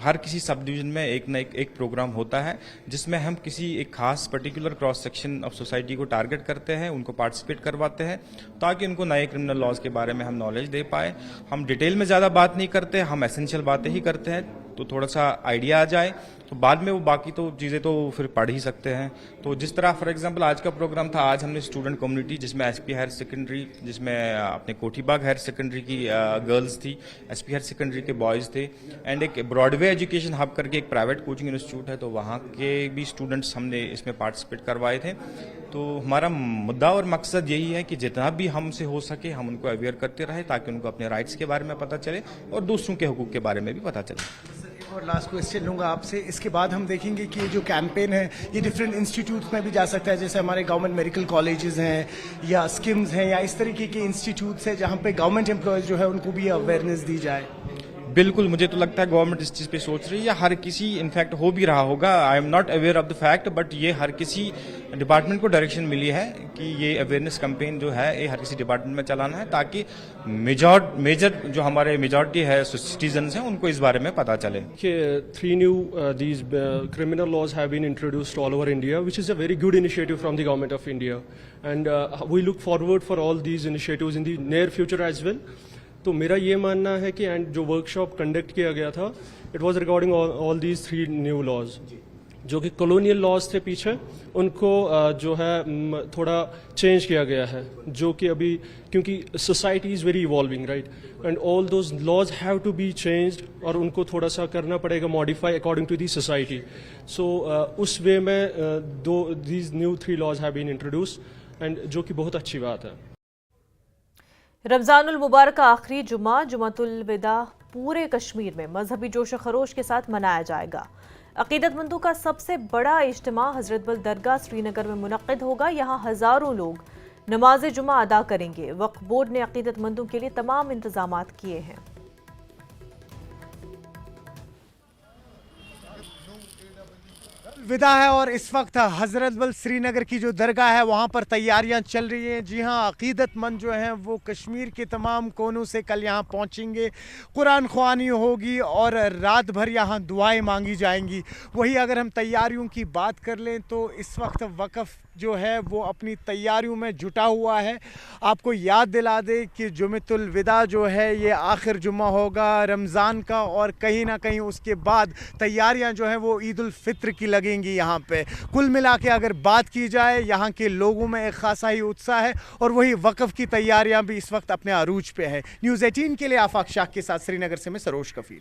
S15: हर किसी सब डिवीजन में एक न एक प्रोग्राम होता है, जिसमें हम किसी एक खास particular cross section of society को टारगेट करते हैं, उनको पार्टिसिपेट करवाते हैं, ताकि उनको नए क्रिमिनल लॉज के बारे में हम नॉलेज दे पाए। हम डिटेल में ज़्यादा बात नहीं करते, हम एसेंशियल बातें ही करते हैं, तो थोड़ा सा आइडिया आ जाए, तो बाद में वो बाकी तो चीज़ें तो फिर पढ़ ही सकते हैं। तो जिस तरह फॉर एग्जांपल आज का प्रोग्राम था, आज हमने स्टूडेंट कम्युनिटी जिसमें एसपी हायर सेकेंडरी, जिसमें अपने कोठीबाग हायर सेकेंडरी की गर्ल्स थी, एसपी हायर सेकेंडरी के बॉयज़ थे, एंड एक ब्रॉडवे एजुकेशन हब करके एक प्राइवेट कोचिंग इंस्टीट्यूट है, तो वहाँ के भी स्टूडेंट्स हमने इसमें पार्टिसिपेट करवाए थे। तो हमारा मुद्दा और मकसद यही है कि जितना भी हमसे हो सके हम उनको अवेयर करते रहे, ताकि उनको अपने राइट्स के बारे में पता चले और दूसरों के हुकूक के बारे में भी पता चले।
S13: और लास्ट क्वेश्चन लूंगा आपसे, इसके बाद हम देखेंगे कि ये जो कैंपेन है ये डिफरेंट इंस्टीट्यूट्स में भी जा सकता है, जैसे हमारे गवर्नमेंट मेडिकल कॉलेजेस हैं या स्किम्स हैं या इस तरीके के इंस्टीट्यूट्स हैं जहाँ पे गवर्नमेंट एम्प्लॉयज जो है उनको भी अवेयरनेस दी जाए।
S15: बिल्कुल, मुझे तो लगता है गवर्नमेंट इस चीज़ पे सोच रही है, या हर किसी इनफैक्ट हो भी रहा होगा। I am not aware of the fact, but ये हर किसी डिपार्टमेंट को डायरेक्शन मिली है कि ये अवेयरनेस कैंपेन जो है ये हर किसी डिपार्टमेंट में चलाना है, ताकि मेजर जो हमारे मेजॉरिटी है सिटीजन्स हैं उनको इस बारे में पता चले।
S16: 3 new these criminal laws have been introduced all over India, which is a very good initiative from the government of India, and we look forward for all these initiatives in the near future as well. तो मेरा ये मानना है कि and जो workshop conduct किया गया था, it was regarding all these 3 new laws जो कि कॉलोनियल लॉज थे पीछे, उनको जो है थोड़ा चेंज किया गया है, जो कि अभी क्योंकि society is very evolving right, and all those laws have to be changed और उनको थोड़ा सा करना पड़ेगा modify according to the society. So उस वे में these new 3 laws have been introduced, and जो कि बहुत अच्छी बात है।
S1: रमजानुल मुबारक का आखिरी जुमातुल विदा पूरे कश्मीर में मजहबी जोश खरोश के साथ मनाया जाएगा। अकीदतमंदों का सबसे बड़ा इज्तिमा हजरत बल दरगाह श्रीनगर में मुनक्किद होगा। यहाँ हजारों लोग नमाज जुमा अदा करेंगे। वक्फ बोर्ड ने अकीदतमंदों के लिए तमाम इंतजामात किए हैं।
S13: विदा है और इस वक्त हज़रत बल श्रीनगर की जो दरगाह है वहाँ पर तैयारियाँ चल रही हैं। जी हाँ, अकीदतमंद जो हैं वो कश्मीर के तमाम कोनों से कल यहाँ पहुँचेंगे, कुरान ख्वानी होगी और रात भर यहाँ दुआएं मांगी जाएंगी। वही अगर हम तैयारियों की बात कर लें तो इस वक्त वक़्फ़ जो है वो अपनी तैयारियों में जुटा हुआ है। आपको याद दिला दे कि जुमतुल विदा जो है ये आखिर जुम्मा होगा रमज़ान का, और कहीं ना कहीं उसके बाद तैयारियां जो हैं वो ईद उल फित्र की लगेंगी यहाँ पे। कुल मिला के अगर बात की जाए यहाँ के लोगों में एक खासा ही उत्साह है, और वही वक़्फ़ की तैयारियां भी इस वक्त अपने अरूज पे है। न्यूज़ 18 के लिए आफाक शाह के साथ श्रीनगर से मैं सरोज कफील।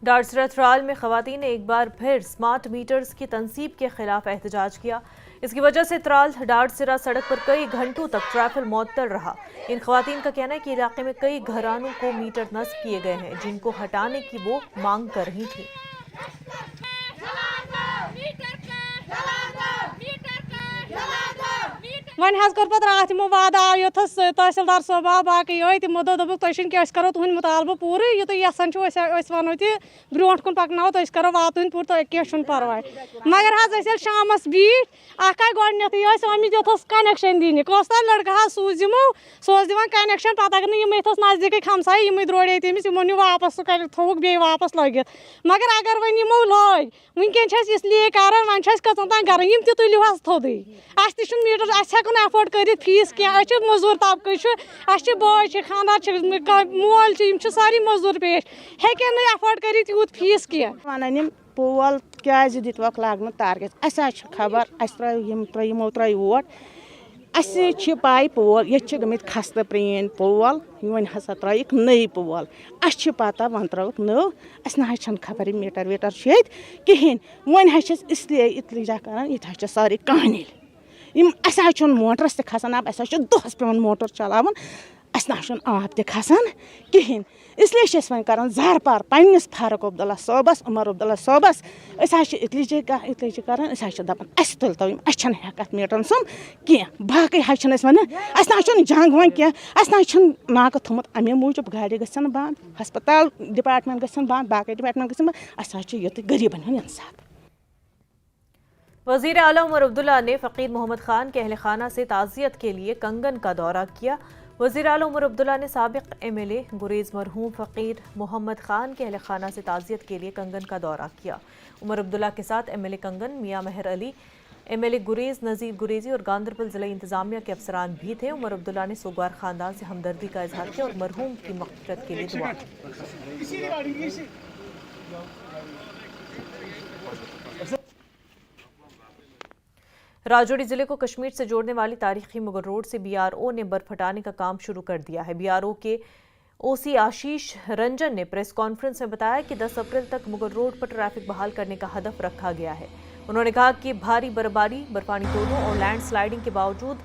S1: डार्सरा त्राल में खवातीन ने एक बार फिर स्मार्ट मीटर्स की तनसीब के खिलाफ एहतजाज किया। इसकी वजह से त्राल डार्सरा सड़क पर कई घंटों तक ट्रैफिक मुअत्तल रहा। इन खवातीन का कहना है कि इलाके में कई घरानों को मीटर नस्ब किए गए हैं, जिनको हटाने की वो मांग कर रही थी।
S17: वन कर पे रात यमो वाद आव योथ तहसीलदार सोब आव बाकी तमो दोक तुम क्या करो तुहद मुतालबा पूरे यू तुम यसान वनो ब्रोह कुन पकनो तो करो वात पूर तो क्या परवाय मगर हज शामस बीट अखाई गोडनथ अमिस योथस कनेक्शन दिन कस लड़का सूज दिमो सोज दिवान कनेक्शन पता अगर यम यथस नजदीक हमसाय यम द्रोड़े तमिस यमो नी वापस थोक बे वापस लगित मगर अगर वन यमो लग वनकन इसलिए कर वन कचन तान कर यम तुलियो थोद अस मीटर हेकन एफोर्ड कर फीस क्या मजूर तबक बॉय खानदार मोल सारी मजूर पेश हेकन एफोर्ड कर यूत फीस क्या
S18: वन पोल क्या दितवक लाग तार खबर यमो त्रो वोट अस पाई पोल ये गमित खस्त प्रेन पोल वन हसा त्रिक नई पोल अस पता वन त्रोक नव अस ना खबर मीटर वीटर कहें वन इसलिए इतलिजा कर ये सारी कानिल अस मोटरस खसान अब अस दोहस पे मोटर चलावन अस ना आब त खसान कहें इसलिए वन कर जार पार पन्नस फारूक अब्दुल्ला सोबस उमर अब्दुल्ला सोबस इतलिजे कर दपान अस तुल तो अस हेकत मीटर सुन कह बाकी वन अस ना जंग वन कह अस नाक थोमुत अमे मूजूब गाड़ी गन बंद हस्पताल डिपार्टमेंट गन बंद बाकी डिपार्टमेंट गन बंद अस ये गरीबन हूँ इंसाफ।
S1: वज़ीर आला उमर अब्दुल्ला ने फ़कीर मोहम्मद खान के अहल खाना से ताज़ियत के लिए कंगन का दौरा किया। वज़ीर आला उमर अब्दुल्ला ने साबिक़ MLA गुरेज़ मरहूम फ़कीर मोहम्मद खान के अहल खाना से ताज़ियत के लिए कंगन का दौरा किया। उमर अब्दुल्ला के साथ MLA कंगन, मियाँ महर अली, MLA गुरेज़, नज़ीर गुरेज़ी और गांदरबल ज़िला इंतज़ामिया के अफसरान भी थे। उमर अब्दुल्ला ने सोगवार ख़ानदान से हमदर्दी का इजहार किया और मरहूम की मग़फ़िरत के लिए दुआ की। राजौरी जिले को कश्मीर से जोड़ने वाली तारीखी मुगल रोड से बीआरओ ने बर्फ हटाने का काम शुरू कर दिया है। बीआरओ के ओसी आशीष रंजन ने प्रेस कॉन्फ्रेंस में बताया कि 10 अप्रैल तक मुगल रोड पर ट्रैफिक बहाल करने का हदफ रखा गया है। उन्होंने कहा कि भारी बर्फबारी, बर्फानी तोड़ों और लैंडस्लाइडिंग के बावजूद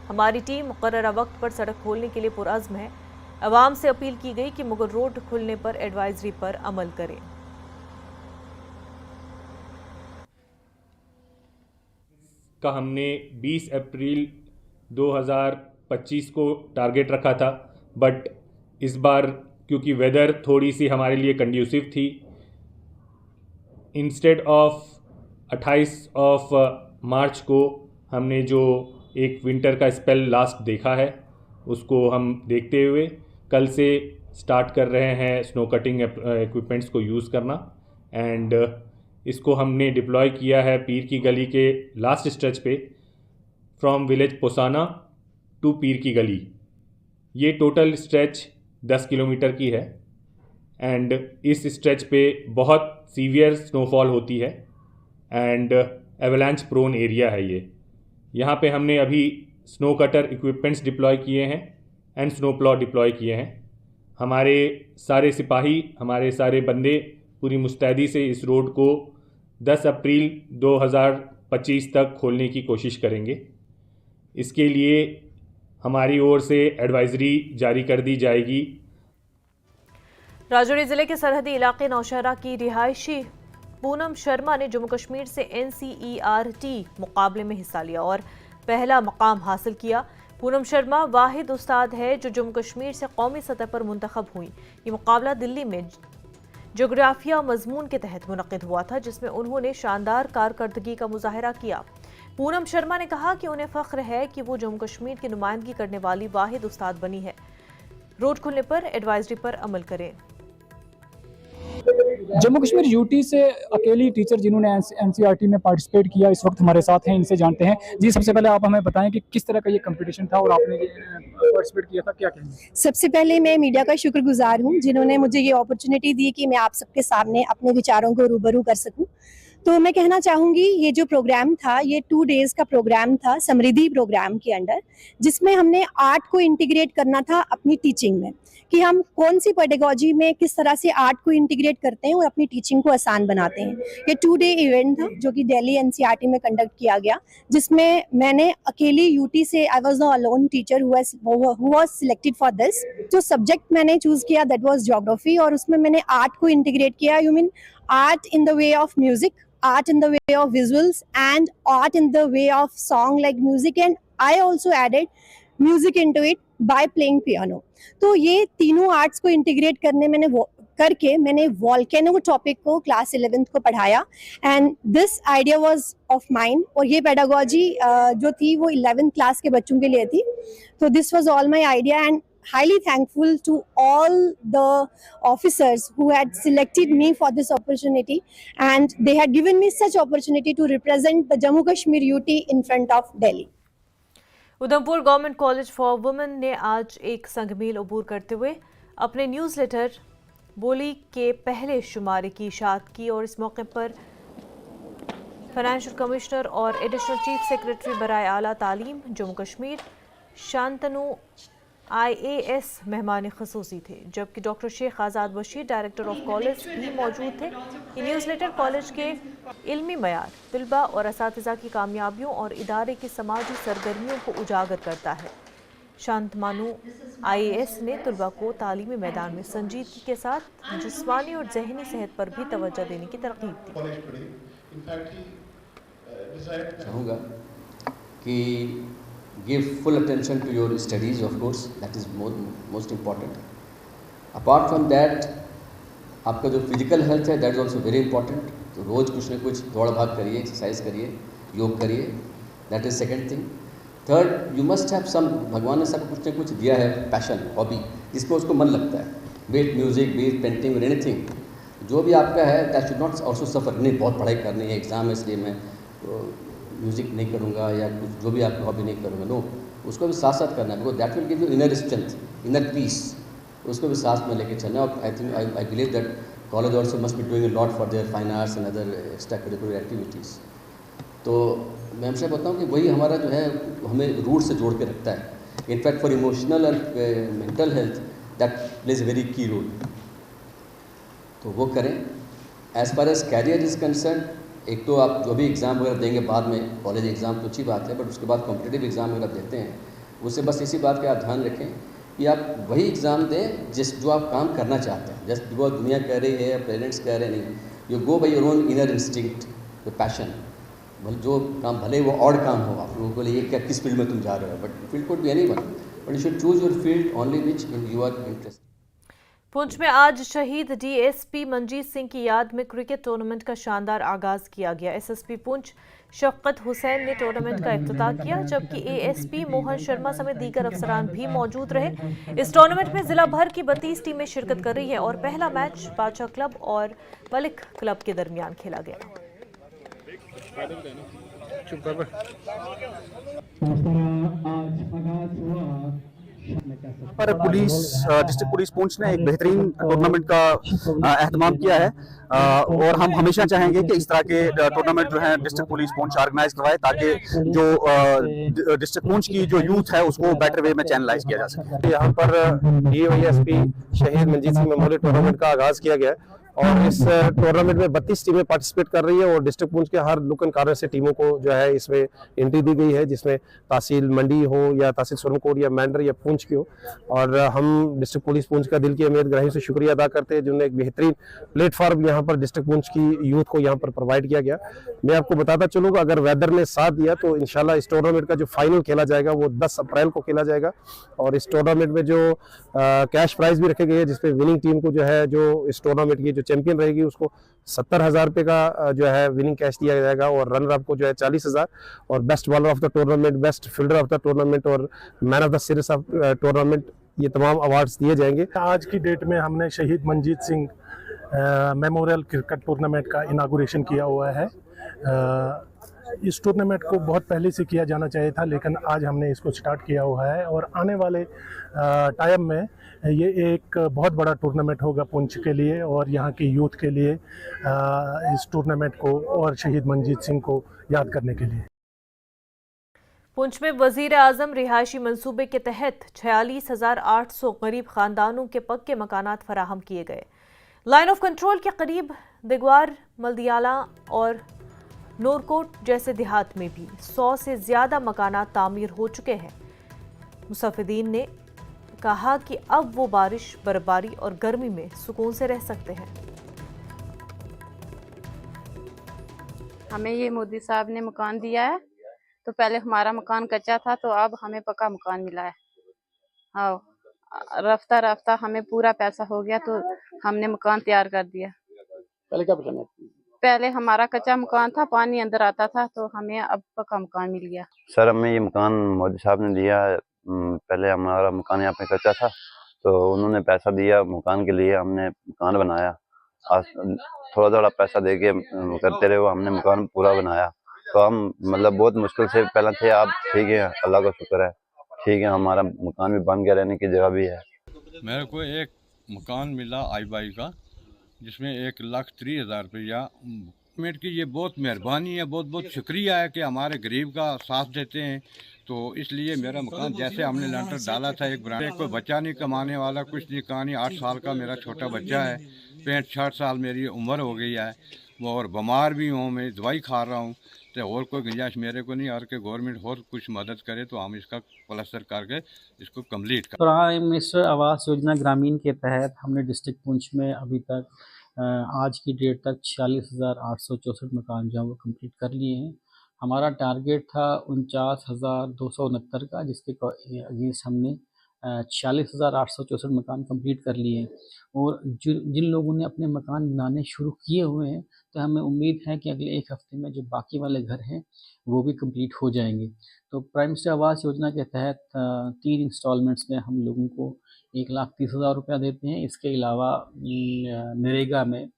S1: हमारी टीम मुकर्ररा वक्त पर सड़क खोलने के लिए पुरअज़्म है। अवाम से अपील की गई कि मुगल रोड खुलने पर एडवाइजरी पर अमल करें।
S19: का हमने 20 अप्रैल 2025 को टारगेट रखा था, बट इस बार क्योंकि वेदर थोड़ी सी हमारे लिए कंड्यूसिव थी, इंस्टेड ऑफ 28 ऑफ मार्च को हमने जो एक विंटर का स्पेल लास्ट देखा है उसको हम देखते हुए कल से स्टार्ट कर रहे हैं स्नो कटिंग इक्विपमेंट्स को यूज़ करना। एंड इसको हमने डिप्लॉय किया है पीर की गली के लास्ट स्ट्रेच पे, फ्रॉम विलेज पोसाना टू पीर की गली। ये टोटल स्ट्रेच 10 किलोमीटर की है एंड इस स्ट्रेच पे बहुत सीवियर स्नोफॉल होती है एंड एवलांच प्रोन एरिया है ये। यहाँ पे हमने अभी स्नो कटर इक्विपमेंट्स डिप्लॉय किए हैं एंड स्नो प्लॉ डिप्लॉय किए हैं। हमारे सारे सिपाही, हमारे सारे बंदे पूरी मुस्तैदी से इस रोड को 10 अप्रैल 2025 तक खोलने की कोशिश करेंगे। इसके लिए हमारी ओर से एडवाइजरी जारी कर दी जाएगी।
S1: राजौरी जिले के सरहदी इलाके नौशहरा की रिहायशी पूनम शर्मा ने जम्मू कश्मीर से NCERT मुकाबले में हिस्सा लिया और पहला मकाम हासिल किया। पूनम शर्मा वाहिद उस्ताद है जो जम्मू कश्मीर से कौमी सतह पर मुंतखब हुई। ये मुकाबला दिल्ली में जोग्राफिया मजमून के तहत मुनक्किद हुआ था, जिसमें उन्होंने शानदार कारकर्दगी का मुजाहिरा किया। पूनम शर्मा ने कहा कि उन्हें फख्र है कि वो जम्मू कश्मीर की नुमाइंदगी करने वाली वाहिद उस्ताद बनी है। रोड खुलने पर एडवाइजरी पर अमल करें।
S20: जम्मू कश्मीर यूटी से अकेली टीचर जिन्होंने NCERT में पार्टिसिपेट किया इस वक्त हमारे साथ हैं, इनसे जानते हैं। जी, सबसे पहले आप हमें बताएं कि किस तरह का ये कंपटीशन था और आपने पार्टिसिपेट किया था, क्या कहेंगे?
S21: सबसे पहले मैं मीडिया का शुक्रगुजार हूँ जिन्होंने मुझे ये अपॉर्चुनिटी दी कि मैं आप सबके सामने अपने विचारों को रूबरू कर सकूँ। तो मैं कहना चाहूँगी ये जो प्रोग्राम था ये 2 डेज का प्रोग्राम था समृद्धि प्रोग्राम के अंडर, जिसमें हमने आर्ट को इंटीग्रेट करना था अपनी टीचिंग में, कि हम कौन सी पेडागोजी में किस तरह से आर्ट को इंटीग्रेट करते हैं और अपनी टीचिंग को आसान बनाते हैं। ये 2 डे इवेंट था जो कि दिल्ली NCERT में कंडक्ट किया गया, जिसमें मैंने अकेली यूटी से I was the alone teacher who was selected for this. जो सब्जेक्ट मैंने चूज किया दैट वाज ज्योग्राफी और उसमें मैंने आर्ट को इंटीग्रेट किया। You mean art in the way of music, art in the way of visuals and art in the way of song like music, and I also added music into it by playing piano. तो ये तीनों arts को integrate करके मैंने volcano topic को class 11th को पढ़ाया and this idea was of mine. और ये पेडागोजी जो थी वो 11th क्लास के बच्चों के लिए थी। तो this was all my idea and highly thankful to all the officers who had selected me for this opportunity and they had given me such opportunity to represent the Jammu Kashmir UT in front of Delhi.
S1: Udhampur government college for women ने आज एक संगमील अबूर करते हुए अपने newsletter बोली के पहले शुमारे की इशाअत की और इस मौके पर फाइनेंशियल कमिश्नर और एडिशनल चीफ सेक्रेटरी बराए आला तालीम जम्मू कश्मीर शांतनु IAS मेहमान खसूसी थे, जबकि doctor Sheikh Azad Bashir director of college भी मौजूद थे। ये न्यूज़लेटर कॉलेज के इल्मी मयार, तलबा और असातिज़ा की कामयाबियों और इदारे की समाजी सरगर्मियों को उजागर करता है। शांतमानु IAS ने तलबा को तालीमी मैदान में संजीदगी के साथ जिस्मानी और जहनी सेहत पर भी तवज्जो देने की तरकीब दी।
S22: चाहूँगा कि give full attention to your studies, of course, that is most important. Apart from that, आपका जो फिजिकल हेल्थ है that is also very important. तो रोज़ कुछ न कुछ दौड़ भाग करिए, एक्सरसाइज करिए, योग करिए, that is second thing. Third, you must have some, भगवान ने सब कुछ न कुछ दिया है पैशन, हॉबी, जिसमें उसको मन लगता है, be it music, be it painting or anything. जो भी आपका है that should not also suffer. नहीं बहुत पढ़ाई करनी है, एग्जाम है इसलिए मैं म्यूज़िक नहीं करूँगा या कुछ जो भी आपकी हॉबी नहीं करूँगा, नो, उसको भी साथ साथ करना है, because that will give you inner strength, inner peace, उसको भी साथ में लेके चलना। और I think I believe that college also must be doing a lot for their fine arts and other extracurricular activities. तो मैं हमेशा बताऊँ कि वही हमारा जो है हमें रूट से जोड़ के रखता है. In fact for emotional and mental health that plays very key role. तो वो करें. As far as career is concerned, एक तो आप जो भी एग्ज़ाम वगैरह देंगे बाद में, कॉलेज एग्ज़ाम तो अच्छी बात है, बट उसके बाद कॉम्पिटिटिव एग्ज़ाम वगैरह देते हैं, उससे बस इसी बात का आप ध्यान रखें कि आप वही एग्ज़ाम दें जो आप काम करना चाहते हैं. जस्ट वो दुनिया कह रही है, पेरेंट्स कह रहे नहीं, you go by your own inner instinct, your passion. जो काम भले वो और काम हो, आप लोगों को लिए क्या किस फील्ड में तुम जा रहे हो, but field could be anyone, but you should choose your field only which in you are interested.
S1: Poonch में आज शहीद डीएसपी मंजीत सिंह की याद में क्रिकेट टूर्नामेंट का शानदार आगाज किया गया. एसएसपी पुंछ शफकत हुसैन ने टूर्नामेंट का इफ्तिताह किया, जबकि एएसपी मोहन शर्मा समेत दीगर अफसरान भी मौजूद रहे. इस टूर्नामेंट में जिला भर की 32 टीमें शिरकत कर रही है और पहला मैच बादशाह क्लब और मलिक क्लब के दरमियान खेला गया.
S2: पर पुलिस डिस्ट्रिक्ट पुलिस पुंछ ने एक बेहतरीन टूर्नामेंट का एहतमाम किया है और हम हमेशा चाहेंगे कि इस तरह के टूर्नामेंट जो है डिस्ट्रिक्ट पुलिस पुंछ ऑर्गेनाइज करवाए ताकि जो डिस्ट्रिक्ट पुंछ की जो यूथ है उसको बेटर वे में चैनलाइज किया जा सके.
S3: यहाँ पर डीवाईएसपी शहीद मंजीत सिंह मेमोरियल टूर्नामेंट का आगाज किया गया है और इस टूर्नामेंट में 32 टीमें पार्टिसिपेट कर रही है और डिस्ट्रिक्ट पुंछ के हर लुकन कार्नर से टीमों को जो है इसमें एंट्री दी गई है, जिसमें तहसील मंडी हो या तहसील सुरनकोट या मैंडर या पुंछ की हो. और हम डिस्ट्रिक्ट पुलिस पुंछ का दिल की अहमियत ग्राहियों से शुक्रिया अदा करते हैं जिन्होंने एक बेहतरीन प्लेटफॉर्म यहाँ पर डिस्ट्रिक्ट पुंछ की यूथ को यहाँ पर प्रोवाइड किया गया. मैं आपको बताता चलूँगा, अगर वेदर ने साथ दिया तो इंशाल्लाह इस टूर्नामेंट का जो फाइनल खेला जाएगा वो 10 अप्रैल को खेला जाएगा. और इस टूर्नामेंट में जो कैश प्राइज भी रखे गए हैं जिसपे विनिंग टीम को जो है जो इस टूर्नामेंट की जो चैंपियन रहेगी उसको 70,000 रुपये का जो है विनिंग कैश दिया जाएगा और रनर अप को जो है 40,000 और best bowler of the tournament, best fielder of the tournament और man of the series of tournament, ये तमाम अवार्ड्स दिए जाएंगे.
S23: आज की डेट में हमने शहीद Manjeet Singh memorial cricket tournament का इनागुरेशन किया हुआ है. इस टूर्नामेंट को बहुत पहले से किया जाना चाहिए था, लेकिन आज हमने इसको स्टार्ट किया हुआ है और आने वाले टाइम में ये एक बहुत बड़ा टूर्नामेंट होगा पुंछ के लिए और यहाँ की यूथ के लिए, इस टूर्नामेंट को और शहीद मंजीत सिंह को याद करने के लिए.
S1: पुंछ में वजीर आजम रिहायशी मंसूबे के तहत 46,800 गरीब खानदानों के पक्के मकानात फराहम किए गए. लाइन ऑफ कंट्रोल के करीब दिगवार, मल्दियाला और नूरकोट जैसे देहात में भी 100 से ज्यादा मकानात तामीर हो चुके हैं. मुस्तफीदीन ने कहा कि अब वो बारिश, बर्फबारी और गर्मी में सुकून से रह सकते हैं.
S24: हमें ये मोदी साहब ने मकान दिया है, तो पहले हमारा मकान कच्चा था तो अब हमें पक्का मकान मिला है. हाँ, रफ्ता रफ्ता हमें पूरा पैसा हो गया तो हमने मकान तैयार कर दिया.
S3: पहले क्या परेशानी थी?
S24: पहले हमारा कच्चा मकान था, पानी अंदर आता था, तो हमें अब पक्का मकान मिल गया.
S25: सर, हमें ये मकान मोदी साहब ने दिया. पहले हमारा मकान यहाँ पे कच्चा था तो उन्होंने पैसा दिया मकान के लिए, हमने मकान बनाया. आज थोड़ा थोड़ा पैसा दे के करते रहे, हमने मकान पूरा बनाया. तो हम मतलब बहुत मुश्किल से पहले थे, अब ठीक है, अल्लाह का शुक्र है, ठीक है, हमारा मकान भी बन गया, रहने की जगह भी है.
S26: मेरे को एक मकान मिला आई का, जिसमें 1,30,000 रुपया. गवर्नमेंट की ये बहुत मेहरबानी है, बहुत बहुत शुक्रिया है कि हमारे गरीब का साथ देते हैं. तो इसलिए मेरा मकान जैसे हमने लेंटर डाला था, एक ब्रांड कोई बच्चा नहीं कमाने वाला, कुछ नहीं, कहानी 8 साल का मेरा छोटा बच्चा है, 65-60 साल मेरी उम्र हो गई है, वो और बीमार भी हूँ, मैं दवाई खा रहा हूँ. तो और कोई गुंजाइश मेरे को नहीं, और कि गवर्नमेंट और कुछ मदद करे तो हम इसका प्लास्टर करके इसको कंप्लीट करें.
S27: प्राइम मिनिस्टर आवास योजना ग्रामीण के तहत हमने डिस्ट्रिक्ट पुंछ में अभी तक आज की डेट तक 46,864 मकान जो है वो कंप्लीट कर लिए हैं. हमारा टारगेट था 49,269 का, जिसके अगेंस्ट हमने 46,864 मकान कंप्लीट कर लिए हैं. और जिन लोगों ने अपने मकान बनाने शुरू किए हुए हैं, तो हमें उम्मीद है कि अगले 1 हफ्ते में जो बाकी वाले घर हैं वो भी कंप्लीट हो जाएंगे. तो प्राइम मिनिस्टर आवास योजना के तहत 3 इंस्टॉलमेंट्स में हम लोगों को 1,30,000 रुपया देते हैं. इसके अलावा नरेगा में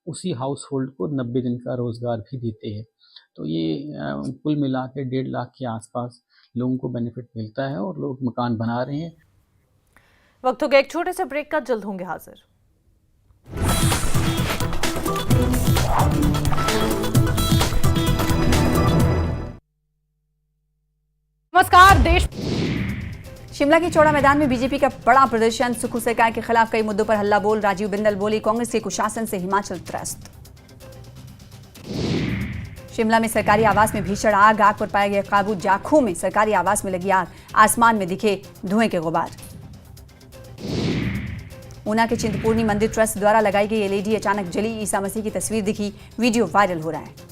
S27: उसी हाउस होल्ड को 90 दिन का रोज़गार भी देते हैं. तो ये कुल मिला के 1.5 लाख के आसपास लोगों को बेनिफिट मिलता है और लोग मकान बना रहे हैं.
S1: वक्त हो गया एक छोटे से ब्रेक का, जल्द होंगे हाजिर.
S4: नमस्कार। देश
S12: शिमला के चौड़ा मैदान में बीजेपी का बड़ा प्रदर्शन। सुक्खू सरकार के खिलाफ कई मुद्दों पर हल्ला बोल। राजीव बिंदल बोले, कांग्रेस के कुशासन से हिमाचल त्रस्त। शिमला में सरकारी आवास में भीषण आग पर पाया गया काबू। जाखू में सरकारी आवास में लगी आग, आसमान में दिखे धुएं के गुबार। ऊना के चिंतपूर्णी मंदिर ट्रस्ट द्वारा लगाई गई एलईडी अचानक जली। ईसा मसीह की तस्वीर दिखी, वीडियो वायरल हो रहा है।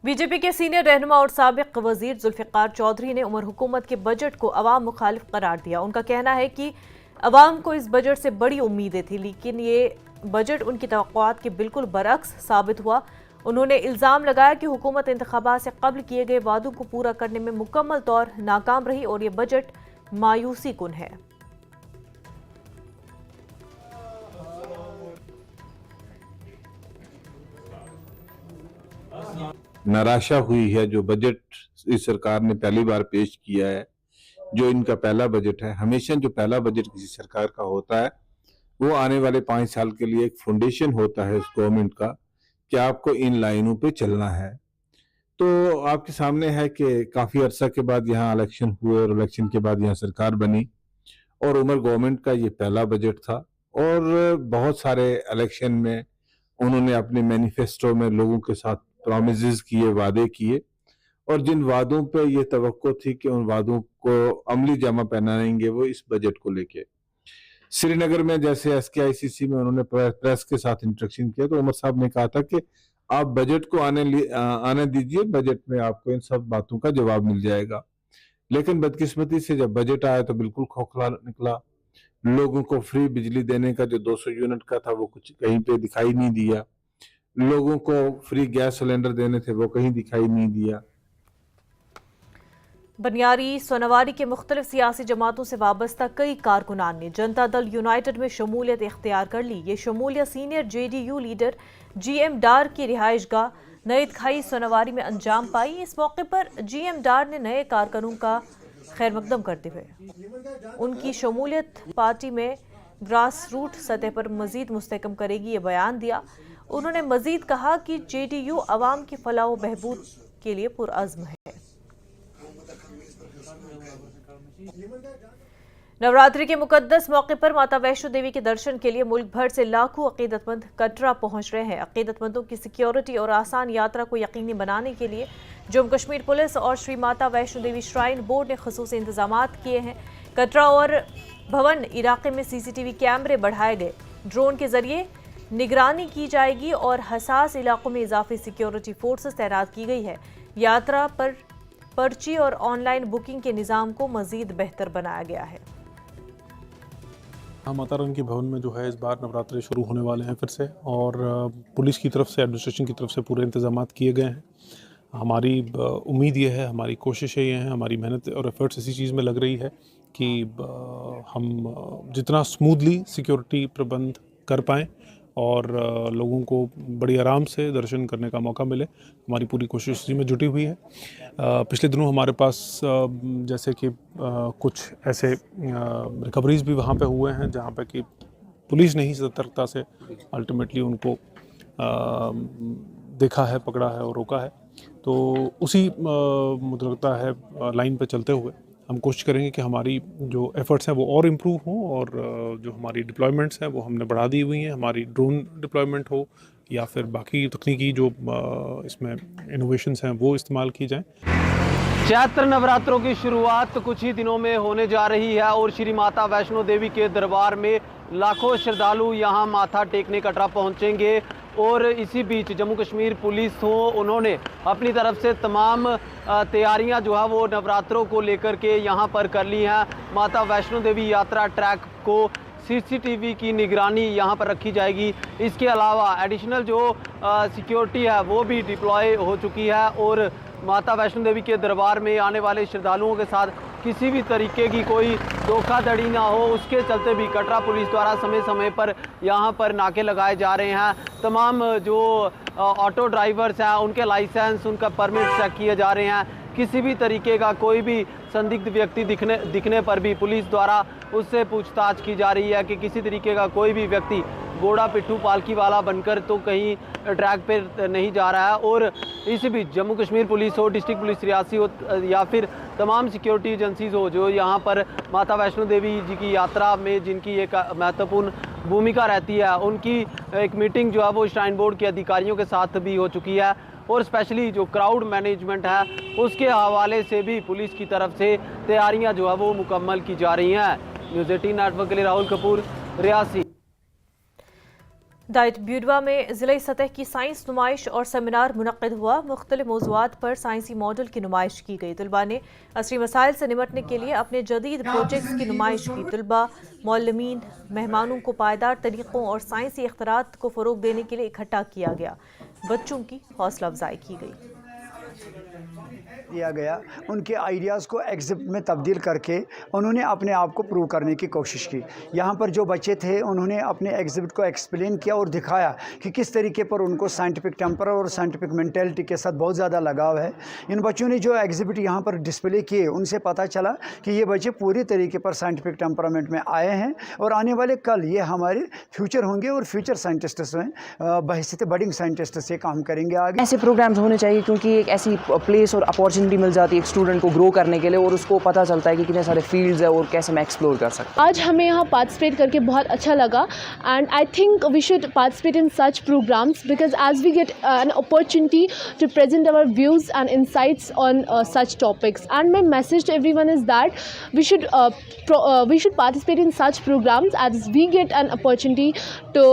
S1: बीजेपी के सीनियर रहनुमा और साबिक वजीर जुल्फिकार चौधरी ने उमर हुकूमत के बजट को अवाम मुखालिफ करार दिया। उनका कहना है कि अवाम को इस बजट से बड़ी उम्मीदें थी, लेकिन ये बजट उनकी तवक्कुआत के बिल्कुल बरअक्स साबित हुआ। उन्होंने इल्ज़ाम लगाया कि हुकूमत इंतखाबात से कब्ल किए गए वादों को पूरा करने में मुकम्मल तौर नाकाम रही और ये बजट मायूसी कुन है।
S5: निराशा हुई है जो बजट इस सरकार ने पहली बार पेश किया है, जो इनका पहला बजट है। हमेशा जो पहला बजट किसी सरकार का होता है वो आने वाले 5 साल के लिए एक फाउंडेशन होता है उस गवर्नमेंट का कि आपको इन लाइनों पे चलना है। तो आपके सामने है कि काफी अरसा के बाद यहाँ इलेक्शन हुए और इलेक्शन के बाद यहाँ सरकार बनी और उमर गवर्नमेंट का ये पहला बजट था और बहुत सारे इलेक्शन में उन्होंने अपने मैनिफेस्टो में लोगों के साथ प्रॉमिसेस किए, वादे किए और जिन वादों पे ये तवक्को थी कि उन वादों को अमली जामा पहनाएंगे वो इस बजट को लेके। श्रीनगर में जैसे SKICC में उन्होंने प्रेस के साथ इंटरेक्शन किया तो उमर साहब ने कहा था कि आप बजट को आने दीजिए, बजट में आपको इन सब बातों का जवाब मिल जाएगा। लेकिन बदकिस्मती से जब बजट आया तो बिल्कुल खोखला निकला। लोगों को फ्री बिजली देने का जो 200 यूनिट का था वो कुछ कहीं पे दिखाई नहीं दिया। लोगों को फ्री गैस सिलेंडर देने थे वो कहीं दिखाई नहीं दिया।
S1: बनियारी सोनावारी के मुख्तलिफ सियासी जमातों से वाबस्ता कई कारकुनान ने जनता दल यूनाइटेड में शमूलियत इख्तियार कर ली। ये शमूलियत सीनियर JDU लीडर GM डार की रिहाइशगाह नईद खाई सोनावारी में अंजाम पाई। इस मौके पर GM डार ने नए कारकुनों का खैर मकदम करते हुए उनकी शमूलियत पार्टी में ग्रास रूट सतह पर मजीद मुस्तहकम करेगी, ये बयान दिया। उन्होंने मजीद कहा कि JDU अवाम की फलाह व बहबूद के लिए पुरअज़्म है। नवरात्रि के मुकद्दस मौके पर माता वैष्णो देवी के दर्शन के लिए मुल्क भर से लाखों अकीदतमंद कटरा पहुंच रहे हैं। अकीदतमंदों की सिक्योरिटी और आसान यात्रा को यकीनी बनाने के लिए जम्मू कश्मीर पुलिस और श्री माता वैष्णो देवी श्राइन बोर्ड ने खुसूसी इंतजामात किए हैं। कटरा और भवन इलाके में CCTV कैमरे बढ़ाए गए, ड्रोन के जरिए निगरानी की जाएगी और हसास इलाकों में इजाफी सिक्योरिटी फोर्सेस तैनात की गई है। यात्रा पर पर्ची और ऑनलाइन बुकिंग के निज़ाम को मजीद बेहतर बनाया गया है।
S23: माता रानी के भवन में जो है इस बार नवरात्रे शुरू होने वाले हैं फिर से और पुलिस की तरफ से, एडमिनिस्ट्रेशन की तरफ से पूरे इंतजामात किए गए हैं। हमारी उम्मीद ये है, हमारी कोशिशें ये हैं, हमारी मेहनत और एफर्ट्स इसी चीज़ में लग रही है कि हम जितना स्मूथली सिक्योरिटी प्रबंध कर पाएँ और लोगों को बड़ी आराम से दर्शन करने का मौका मिले, हमारी पूरी कोशिश इसी में जुटी हुई है। पिछले दिनों हमारे पास जैसे कि कुछ ऐसे रिकवरीज भी वहाँ पे हुए हैं जहाँ पे कि पुलिस ने ही सतर्कता से अल्टीमेटली उनको देखा है, पकड़ा है और रोका है। तो उसी मुझे लगता है लाइन पे चलते हुए हम कोशिश करेंगे कि हमारी जो एफर्ट्स हैं वो और इम्प्रूव हों और जो हमारी डिप्लॉयमेंट्स हैं वो हमने बढ़ा दी हुई हैं। हमारी ड्रोन डिप्लॉयमेंट हो या फिर बाकी तकनीकी जो इसमें इनोवेशंस हैं वो इस्तेमाल की जाएं।
S6: चैत्र नवरात्रों की शुरुआत कुछ ही दिनों में होने जा रही है और श्री माता वैष्णो देवी के दरबार में लाखों श्रद्धालु यहाँ माथा टेकने कटरा पहुँचेंगे। और इसी बीच जम्मू कश्मीर पुलिस हो, उन्होंने अपनी तरफ से तमाम तैयारियां जो है वो नवरात्रों को लेकर के यहाँ पर कर ली हैं। माता वैष्णो देवी यात्रा ट्रैक को CCTV की निगरानी यहाँ पर रखी जाएगी। इसके अलावा एडिशनल जो सिक्योरिटी है वो भी डिप्लॉय हो चुकी है और माता वैष्णो देवी के दरबार में आने वाले श्रद्धालुओं के साथ किसी भी तरीके की कोई धोखाधड़ी ना हो, उसके चलते भी कटरा पुलिस द्वारा समय समय पर यहाँ पर नाके लगाए जा रहे हैं। तमाम जो ऑटो ड्राइवर्स हैं उनके लाइसेंस, उनका परमिट चेक किए जा रहे हैं। किसी भी तरीके का कोई भी संदिग्ध व्यक्ति दिखने पर भी पुलिस द्वारा उससे पूछताछ की जा रही है कि किसी तरीके का कोई भी व्यक्ति घोड़ा पिट्ठू पालकी वाला बनकर तो कहीं ट्रैक पर नहीं जा रहा है। और इसी बीच जम्मू कश्मीर पुलिस हो, डिस्ट्रिक्ट पुलिस रियासी हो या फिर तमाम सिक्योरिटी एजेंसीज हो जो यहाँ पर माता वैष्णो देवी जी की यात्रा में जिनकी एक महत्वपूर्ण भूमिका रहती है, उनकी एक मीटिंग जो है वो श्राइन बोर्ड के अधिकारियों के साथ भी हो चुकी है। और स्पेशली जो क्राउड मैनेजमेंट है उसके हवाले से भी पुलिस की तरफ से तैयारियां जो है वो मुकम्मल की जा रही हैं। न्यूज़ 18 नेटवर्क के लिए राहुल कपूर, रियासी।
S1: डाइट ब्यूडवा में ज़िले सतह की साइंस नुमाइश और सेमिनार मुनक़्क़िद हुआ। मुख्तलिफ मौज़ूआत पर साइंसी मॉडल की नुमाइश की गई। तलबा ने असरी मसाइल से निमटने के लिए अपने जदीद प्रोजेक्ट्स की नुमाइश की। तलबा मौलमीन मेहमानों को पायदार तरीक़ों और साइंसी इख्तरात को फ़रोग़ देने के लिए इकट्ठा किया गया। बच्चों की हौसला अफजाई की गई।
S4: दिया गया, उनके आइडियाज़ को एग्जिबिट में तब्दील करके उन्होंने अपने आप को प्रूव करने की कोशिश की। यहाँ पर जो बच्चे थे उन्होंने अपने एग्जिबिट को एक्सप्लेन किया और दिखाया कि किस तरीके पर उनको साइंटिफिक टेम्पर और साइंटिफिक मेंटेलिटी के साथ बहुत ज़्यादा लगाव है। इन बच्चों ने जो एग्जिबिट यहाँ पर डिस्प्ले किए उनसे पता चला कि ये बच्चे पूरी तरीके पर साइंटिफिक टेम्परामेंट में आए हैं और आने वाले कल ये हमारे फ्यूचर होंगे और फ्यूचर साइंटिस्ट्स में बहैसियत बडिंग साइंटिस्ट से काम करेंगे आगे।
S7: ऐसे प्रोग्राम्स होने चाहिए क्योंकि एक ऐसी प्लेस और अपॉर्चुनिटी मिल जाती है एक स्टूडेंट को ग्रो करने के लिए और उसको पता चलता है कि कितने सारे फील्ड्स है और कैसे मैं एक्सप्लोर कर सकता हूँ।
S8: आज हमें यहाँ पार्टिसिपेट करके बहुत अच्छा लगा and I think we should participate in such programmes because as we get an opportunity to present our views and insights on such topics and my message to everyone is that we should participate in such programmes as we get an opportunity to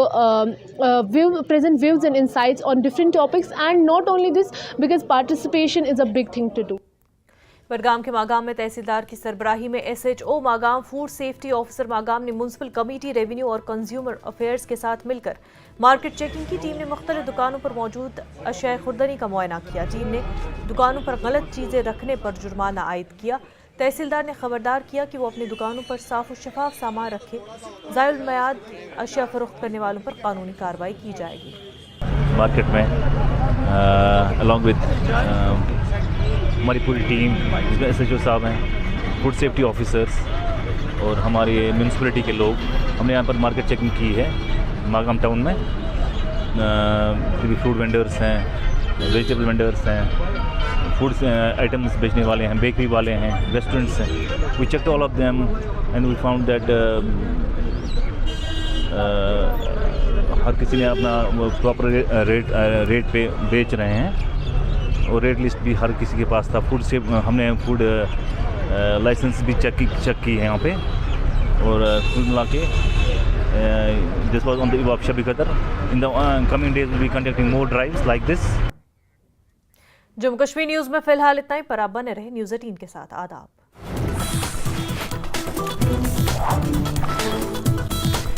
S8: present views and insights on different topics and not only this because participation is a big thing to do.
S1: Budgam के मागाम में तहसीलदार की सरबराही में SHO Magam, food safety officer Magam ने municipal committee, revenue और consumer affairs के साथ मिलकर market checking की। टीम ने मुख्तलिफ दुकानों पर मौजूद अशिया खुर्दनी का मुआयना किया। टीम ने दुकानों पर गलत चीज़ें रखने पर जुर्माना आयद किया। तहसीलदार ने खबरदार किया कि वो अपनी दुकानों पर साफ और शफाफ सामान रखे। ज़ायद मयाद अशिया फरोख्त करने वालों पर कानूनी कार्रवाई की जाएगी।
S9: मार्केट में अलॉन्ग विद हमारी पूरी टीम, जिसमें SHO साहब हैं, फूड सेफ्टी ऑफिसर्स और हमारे म्यूनसिपलिटी के लोग, हमने यहाँ पर मार्केट चेकिंग की है मागाम टाउन में। फ्रूट वेंडर्स हैं, वेजिटेबल वेंडर्स हैं, फूड आइटम्स बेचने वाले हैं, बेकरी वाले हैं, रेस्टोरेंट्स हैं। We checked all of them and we found that हर किसी ने अपना प्रॉपर रेट पे बेच रहे हैं और रेट लिस्ट भी हर किसी के पास था। फूड से हमने फूड लाइसेंस भी चेक की है यहाँ पे और कुल मिला के this was on the eve of Shab Qadr. In the coming days will be conducting more drives like this.
S1: Jammu Kashmir news में फिलहाल इतना ही, पर आप बने रहे न्यूज़ 18 के साथ। आदाब।